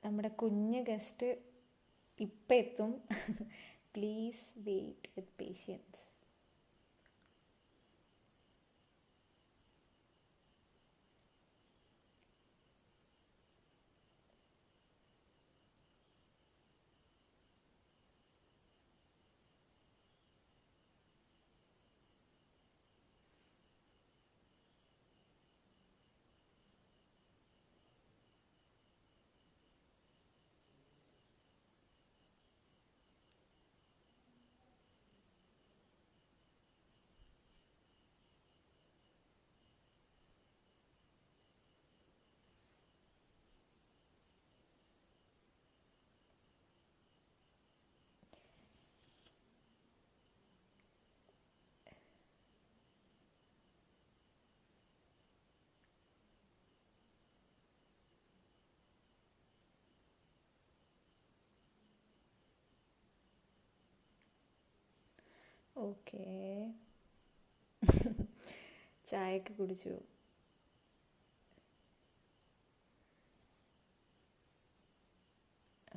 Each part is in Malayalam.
നമ്മുടെ കുഞ്ഞ് ഗസ്റ്റ് ഇപ്പം എത്തും. Please wait with patience. Okay. ചായയൊക്കെ കുടിച്ചു.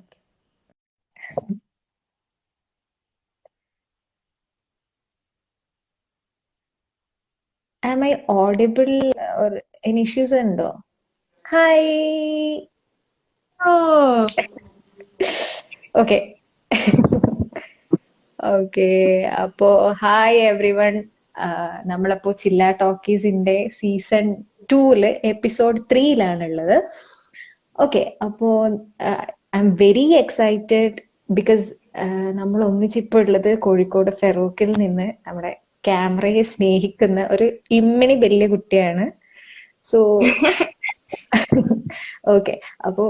Okay. Am I audible or any issues ഉണ്ടോ? ഹായ്. Oh, okay. ഓക്കെ. അപ്പോ ഹായ് എവ്രി വൺ. നമ്മളപ്പോ ചില്ല ടോക്കീസിന്റെ സീസൺ 2 എപ്പിസോഡ് 3 ഓക്കെ. അപ്പോ I am very excited because നമ്മൾ ഒന്നിച്ചിപ്പോ ഉള്ളത് കോഴിക്കോട് ഫെറൂഖിൽ നിന്ന് നമ്മുടെ ക്യാമറയെ സ്നേഹിക്കുന്ന ഒരു ഇമ്മിണി വലിയ കുട്ടിയാണ്. So okay. അപ്പോ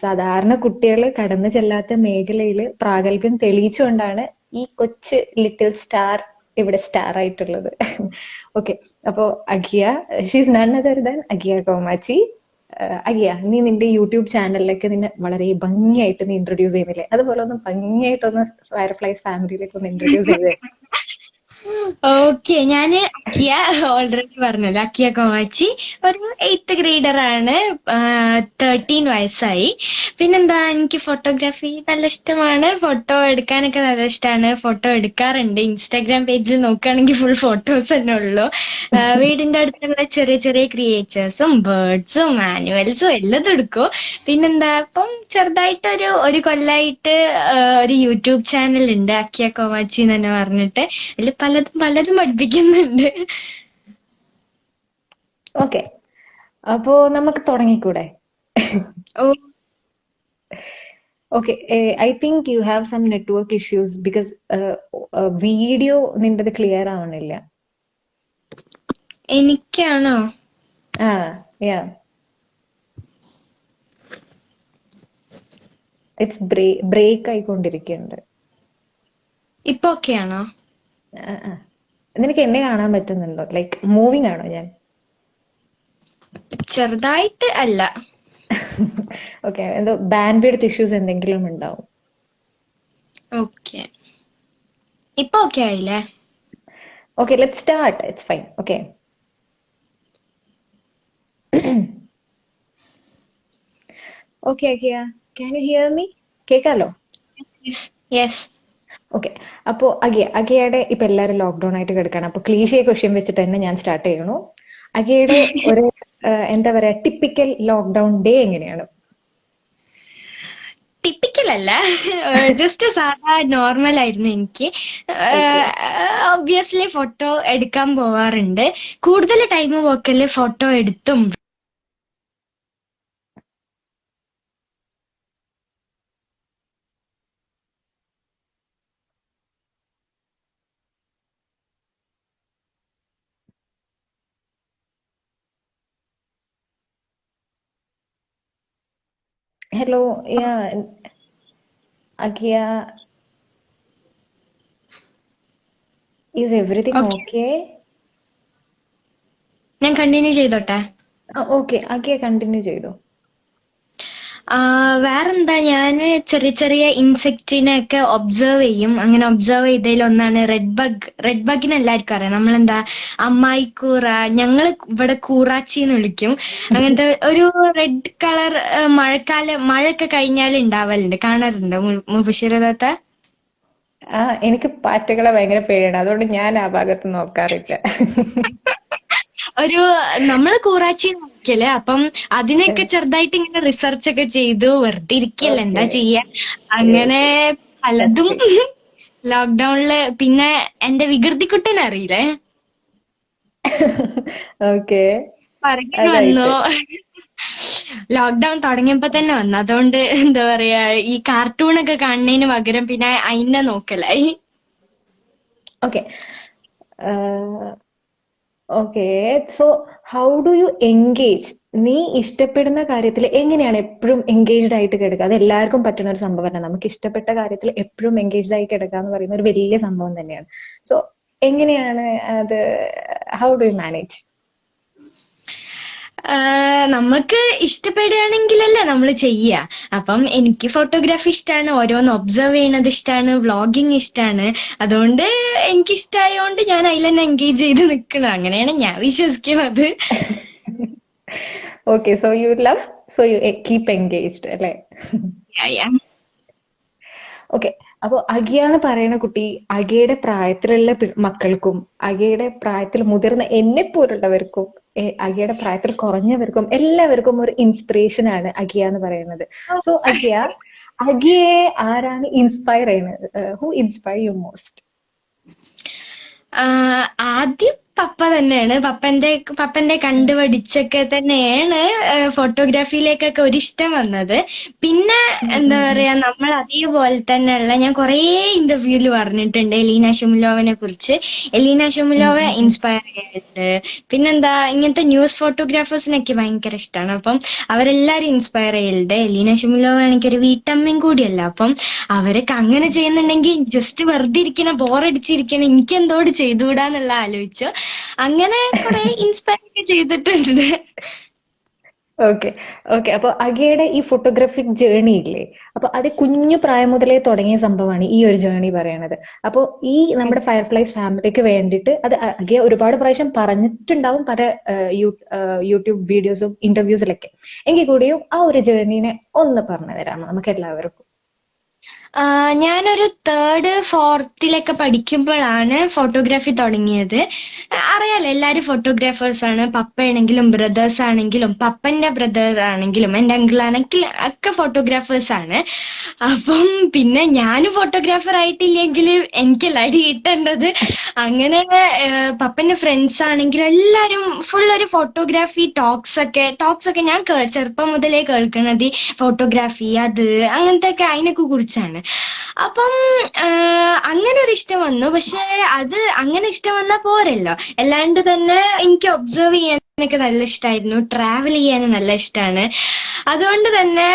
സാധാരണ കുട്ടികൾ കടന്നു ചെല്ലാത്ത മേഖലയിൽ പ്രാഗൽഭ്യം തെളിയിച്ചുകൊണ്ടാണ് ഈ കൊച്ചു ലിറ്റിൽ സ്റ്റാർ ഇവിടെ സ്റ്റാർ ആയിട്ടുള്ളത്. ഓക്കെ. അപ്പോ Akhiya, she's none other than Akhiya Komachi. Akhiya, നീ നിന്റെ യൂട്യൂബ് ചാനലിലേക്ക് നിന്നെ വളരെ ഭംഗിയായിട്ട് നീ ഇൻട്രൊഡ്യൂസ് ചെയ്യുന്നില്ലേ? അതുപോലെ ഒന്ന് ഭംഗിയായിട്ടൊന്ന് ഫയർഫ്ലൈസ് ഫാമിലിയിലേക്ക് ഒന്ന് ഇൻട്രൊഡ്യൂസ് ചെയ്തേ. ഓക്കെ. ഞാന് അക്കിയ ഓൾറെഡി പറഞ്ഞല്ലോ. അക്കിയ കോമാച്ചി ഒരു 8th ഗ്രേഡർ ആണ്. 13 വയസ്സായി. പിന്നെന്താ, എനിക്ക് ഫോട്ടോഗ്രാഫി നല്ല ഇഷ്ടമാണ്. ഫോട്ടോ എടുക്കാനൊക്കെ നല്ല ഇഷ്ടമാണ്. ഫോട്ടോ എടുക്കാറുണ്ട്. ഇൻസ്റ്റാഗ്രാം പേജിൽ നോക്കുകയാണെങ്കിൽ ഫുൾ ഫോട്ടോസ് തന്നെ ഉള്ളു. വീടിന്റെ അടുത്തുള്ള ചെറിയ ചെറിയ ക്രിയേച്ചേഴ്സും ബേർഡ്സും ആനിമൽസും എല്ലാം എടുക്കും. പിന്നെന്താ, ഇപ്പം ചെറുതായിട്ടൊരു ഒരു കൊല്ലായിട്ട് ഒരു യൂട്യൂബ് ചാനൽ ഉണ്ട്, അക്കിയ കോമാച്ചി എന്ന് തന്നെ പറഞ്ഞിട്ട്. അതിൽ പലതും പലതും പഠിപ്പിക്കുന്നുണ്ട്. ഓക്കെ. അപ്പോ നമുക്ക് തുടങ്ങിക്കൂടെ? Oh, okay. I think you have some network issues because video നിന്റേത് ക്ലിയർ ആവണില്ല. എനിക്കാണോ? ആ, യാ. It's break ആയിക്കൊണ്ടിരിക്കുന്നുണ്ട്. ഇപ്പൊ ഓക്കെ ആണോ? ആ, ആ. നിനക്ക് എന്നെ കാണാൻ പറ്റുന്നുണ്ടോ? ലൈക്ക് മൂവിങ് ആണോ ഞാൻ? ചെറുതായിട്ട് അല്ല. ഓക്കെ. എന്തോ ബാൻഡ് വിഡ്ത്ത് ഇഷ്യൂസ് എന്തെങ്കിലും ഉണ്ടാവും. ഓക്കെ. ഇപ്പൊ ഓക്കെ ആയില്ലേ? Okay, let start. It's fine. Okay. Okay Akhiya, can you hear me? കേക്കാലോ? Yes, yes. ഓക്കെ. അപ്പോ അഖിയയുടെ ഇപ്പൊ എല്ലാരും ലോക്ക്ഡൌൺ ആയിട്ട് കിടക്കാണ്. അപ്പൊ ക്ലീശയെ ക്വസ്റ്റ്യൻ വെച്ചിട്ട് തന്നെ ഞാൻ സ്റ്റാർട്ട് ചെയ്യണു. അഖിയയുടെ ഒരു എന്താ പറയാ ടിപ്പിക്കൽ ലോക്ക്ഡൌൺ ഡേ എങ്ങനെയാണ്? ടിപ്പിക്കൽ അല്ല, ജസ്റ്റ് സാധാ നോർമൽ ആയിരുന്നു എനിക്ക്. ഓക്കെ. ഒബ്വിയസ്ലി ഫോട്ടോ എടുക്കാൻ പോവാറുണ്ട്. കൂടുതൽ ടൈം പോക്കല് ഫോട്ടോ എടുത്തും Hello, yeah, Agia, is everything okay, okay? ഞാൻ കണ്ടിന്യൂ ചെയ്തോട്ടെ? Okay, Agia continue ചെയ്തോ. വേറെന്താ, ഞാന് ചെറിയ ചെറിയ ഇൻസെക്റ്റിനെ ഒക്കെ ഒബ്സർവ് ചെയ്യും. അങ്ങനെ ഒബ്സർവ് ചെയ്തതിൽ ഒന്നാണ് റെഡ് ബഗ്. റെഡ് ബഗിന് എല്ലാവർക്കും അറിയാം. നമ്മളെന്താ അമ്മായിക്കൂറ, ഞങ്ങള് ഇവിടെ കൂറാച്ചി എന്ന് വിളിക്കും. അങ്ങനത്തെ ഒരു റെഡ് കളർ മഴയൊക്കെ കഴിഞ്ഞാൽ ഉണ്ടാവലുണ്ട്, കാണാറുണ്ട് മുബഷിറത്ത? എനിക്ക് പാറ്റകളെ ഭയങ്കര പേടിയാണ്. അതുകൊണ്ട് ഞാൻ ആ ഭാഗത്ത് നോക്കാറില്ല. ഒരു നമ്മള് കൂറാച്ചി നോക്കിയല്ലേ, അപ്പം അതിനൊക്കെ ചെറുതായിട്ട് ഇങ്ങനെ റിസർച്ച് ഒക്കെ ചെയ്തു. വെറുതെ ഇരിക്കല്ല, എന്താ ഓക്കെ. ചെയ്യാ, അങ്ങനെ യെസ്. പലതും. ഓക്കെ. ലോക്ക്ഡൌണില് പിന്നെ എന്റെ വികൃതിക്കുട്ടനെ അറിയില്ലേ, ഓക്കെ. പറകിന് വന്നു. അതായിട്ട്. ലോക്ക്ഡൌൺ തുടങ്ങിയപ്പോ തന്നെ വന്നു. അതുകൊണ്ട് എന്താ പറയാ, ഈ കാർട്ടൂണൊക്കെ കാണുന്നതിന് പകരം പിന്നെ അയിനെ നോക്കലായി. Okay. Okay. So how do you engage? നീ ഇഷ്ടപ്പെടുന്ന കാര്യത്തിൽ എങ്ങനെയാണ് എപ്പോഴും എൻഗേജ്ഡ് ആയിട്ട് കിടക്കുക? അത് എല്ലാവർക്കും പറ്റുന്ന ഒരു സംഭവമല്ല. നമുക്ക് ഇഷ്ടപ്പെട്ട കാര്യത്തിൽ എപ്പോഴും എൻഗേജ്ഡ് ആയി കിടക്കുക എന്ന് പറയുന്ന ഒരു വലിയ സംഭവം തന്നെയാണ്. സോ എങ്ങനെയാണ് അത്? How do you manage? നമുക്ക് ഇഷ്ടപ്പെടുകയാണെങ്കിലല്ലേ നമ്മൾ ചെയ്യുക. അപ്പം എനിക്ക് ഫോട്ടോഗ്രാഫി ഇഷ്ടമാണ്, ഓരോന്ന് ഒബ്സർവ് ചെയ്യണത് ഇഷ്ടമാണ്, വ്ളോഗിങ് ഇഷ്ടമാണ്. അതുകൊണ്ട് എനിക്ക് ഇഷ്ടമായതുകൊണ്ട് ഞാൻ അതിൽ തന്നെ എൻഗേജ് ചെയ്ത് നിൽക്കണം. അങ്ങനെയാണ് ഞാൻ വിശ്വസിക്കുന്നത്. Okay. So you love, so you keep engaged അല്ലേ? Yeah. ഓക്കെ. അപ്പൊ അഗിയ എന്ന് പറയുന്ന കുട്ടി അഗയുടെ പ്രായത്തിലുള്ള മക്കൾക്കും അഗയുടെ പ്രായത്തിൽ മുതിർന്ന എന്നെ പോലുള്ളവർക്കും അഗയുടെ പ്രായത്തിൽ കുറഞ്ഞവർക്കും എല്ലാവർക്കും ഒരു ഇൻസ്പിറേഷൻ ആണ് അഗിയ എന്ന് പറയുന്നത്. സോ അഗിയെ ആരാണ് ഇൻസ്പയർ ചെയ്യുന്നത്? Who inspire you most? ആദ്യം പപ്പ തന്നെയാണ്. പപ്പന്റെ കണ്ടുപഠിച്ചൊക്കെ തന്നെയാണ് ഫോട്ടോഗ്രാഫിയിലേക്കൊക്കെ ഒരിഷ്ടം വന്നത്. പിന്നെ എന്താ പറയാ, നമ്മൾ അതേപോലെ തന്നെയുള്ള, ഞാൻ കുറേ ഇന്റർവ്യൂവിൽ പറഞ്ഞിട്ടുണ്ട് എലീന ഷുമിലോവനെ കുറിച്ച്. എലീന ഷുമിലോവ ഇൻസ്പയർ ചെയ്യാറുണ്ട്. പിന്നെന്താ, ഇങ്ങനത്തെ ന്യൂസ് ഫോട്ടോഗ്രാഫേഴ്സിനൊക്കെ ഭയങ്കര ഇഷ്ടമാണ്. അപ്പം അവരെല്ലാരും ഇൻസ്പയർ ചെയ്യലുണ്ട്. എലീന ഷുമിലോവ എനിക്കൊരു വീട്ടമ്മയും കൂടിയല്ല. അപ്പം അവരൊക്കെ അങ്ങനെ ചെയ്യുന്നുണ്ടെങ്കിൽ ജസ്റ്റ് വെറുതെ ഇരിക്കണ, ബോറടിച്ചിരിക്കണ, എനിക്ക് എന്തോട് ചെയ്തുകൂടാന്നുള്ള ആലോചിച്ചു. അങ്ങനെ കുറെ ഇൻസ്പയർ ഒക്കെ ചെയ്തിട്ടുണ്ട്. ഓക്കെ. ഓക്കെ. അപ്പൊ അഗയുടെ ഈ ഫോട്ടോഗ്രാഫിക് ജേർണി ഇല്ലേ, അപ്പൊ അത് കുഞ്ഞു പ്രായം മുതലേ തുടങ്ങിയ സംഭവമാണ് ഈ ഒരു ജേർണി പറയണത്. അപ്പൊ ഈ നമ്മുടെ ഫയർഫ്ലൈസ് ഫാമിലിക്ക് വേണ്ടിയിട്ട് അത് അഗയ ഒരുപാട് പ്രാവശ്യം പറഞ്ഞിട്ടുണ്ടാവും പല യൂട്യൂബ് വീഡിയോസും ഇന്റർവ്യൂസിലൊക്കെ. എങ്കിൽ കൂടിയും ആ ഒരു ജേർണീനെ ഒന്ന് പറഞ്ഞു തരാമോ നമുക്ക് എല്ലാവർക്കും? ഞാനൊരു തേർഡ് ഫോർത്തിലൊക്കെ പഠിക്കുമ്പോഴാണ് ഫോട്ടോഗ്രാഫി തുടങ്ങിയത്. അറിയാലോ, എല്ലാരും ഫോട്ടോഗ്രാഫേഴ്സ് ആണ്. പപ്പയാണെങ്കിലും ബ്രദേഴ്സ് ആണെങ്കിലും, പപ്പന്റെ ബ്രദർ ആണെങ്കിലും എന്റെ അങ്കിൾ ആണെങ്കിലും ഒക്കെ ഫോട്ടോഗ്രാഫേഴ്സ് ആണ്. അപ്പം പിന്നെ ഞാനും ഫോട്ടോഗ്രാഫർ ആയിട്ടില്ലെങ്കിൽ എനിക്കല്ല അടി കിട്ടേണ്ടത്. അങ്ങനെ പപ്പന്റെ ഫ്രണ്ട്സ് ആണെങ്കിലും എല്ലാരും ഫുൾ ഒരു ഫോട്ടോഗ്രാഫി ടോക്സ് ഒക്കെ ഞാൻ ചെറുപ്പം മുതലേ കേൾക്കുന്നത് ഫോട്ടോഗ്രാഫി, അത് അങ്ങനത്തെ ഒക്കെ അതിനൊക്കെ കുറിച്ചാണ്. അപ്പം അങ്ങനെ ഒരു ഇഷ്ടം വന്നു. പക്ഷെ അത് അങ്ങനെ ഇഷ്ടം വന്നാൽ പോരല്ലോ, അല്ലാണ്ട് തന്നെ എനിക്ക് ഒബ്സർവ് ചെയ്യാനൊക്കെ നല്ല ഇഷ്ടമായിരുന്നു, ട്രാവൽ ചെയ്യാനും നല്ല ഇഷ്ടമാണ്. അതുകൊണ്ട് തന്നെ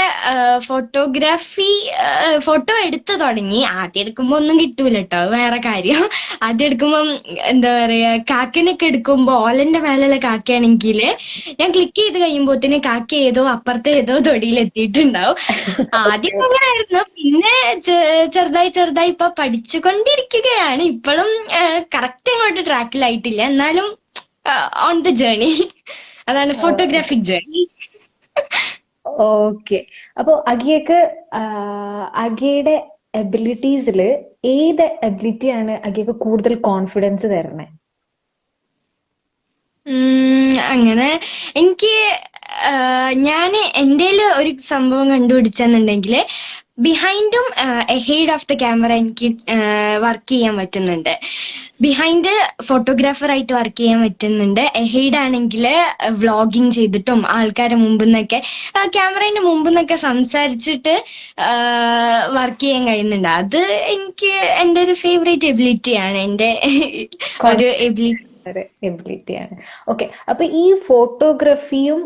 ഫോട്ടോ എടുത്തു തുടങ്ങി. ആദ്യം എടുക്കുമ്പോ ഒന്നും കിട്ടൂല കേട്ടോ, വേറെ കാര്യം. ആദ്യം എടുക്കുമ്പം എന്താ പറയാ, കാക്കനൊക്കെ എടുക്കുമ്പോ ഓലന്റെ മേലുള്ള കാക്കയാണെങ്കിൽ ഞാൻ ക്ലിക്ക് ചെയ്ത് കഴിയുമ്പോത്തിന് കാക്ക ഏതോ അപ്പുറത്തെ ഏതോ തൊടിയിൽ എത്തിയിട്ടുണ്ടാവും. ആദ്യം അങ്ങനെയായിരുന്നു. പിന്നെ ചെറുതായി ഇപ്പൊ പഠിച്ചുകൊണ്ടിരിക്കുകയാണ്. ഇപ്പോഴും കറക്റ്റ് അങ്ങോട്ട് ട്രാക്കിലായിട്ടില്ല, എന്നാലും ഓൺ ദ ജേർണി. അതാണ് ഫോട്ടോഗ്രാഫിക് ജേർണി. ഓക്കെ. അപ്പൊ അഗയുടെ എബിലിറ്റീസില് ഏത് എബിലിറ്റിയാണ് അഗയ്ക്ക് കൂടുതൽ കോൺഫിഡൻസ് തരണേ? അങ്ങനെ എനിക്ക് ഞാന് എന്തേലും ഒരു സംഭവം കണ്ടുപിടിച്ചെന്നുണ്ടെങ്കിൽ ബിഹൈൻഡും എഹെയ്ഡ് ഓഫ് ദ ക്യാമറ എനിക്ക് വർക്ക് ചെയ്യാൻ പറ്റുന്നുണ്ട്. ബിഹൈൻഡ് ഫോട്ടോഗ്രാഫർ ആയിട്ട് വർക്ക് ചെയ്യാൻ പറ്റുന്നുണ്ട്. എഹെയ്ഡ് ആണെങ്കിൽ വ്ളോഗിങ് ചെയ്തിട്ടും ആൾക്കാരെ മുമ്പിൽ നിന്നൊക്കെ, ക്യാമറേന്റെ മുമ്പിൽ നിന്നൊക്കെ സംസാരിച്ചിട്ട് വർക്ക് ചെയ്യാൻ കഴിയുന്നുണ്ട്. അത് എനിക്ക് എൻ്റെ ഒരു ഫേവറേറ്റ് എബിലിറ്റിയാണ്, എൻ്റെ ഒരു എബിലിറ്റി. എബിലിറ്റി ആണ്. ഓക്കെ, അപ്പൊ ഈ ഫോട്ടോഗ്രാഫിയും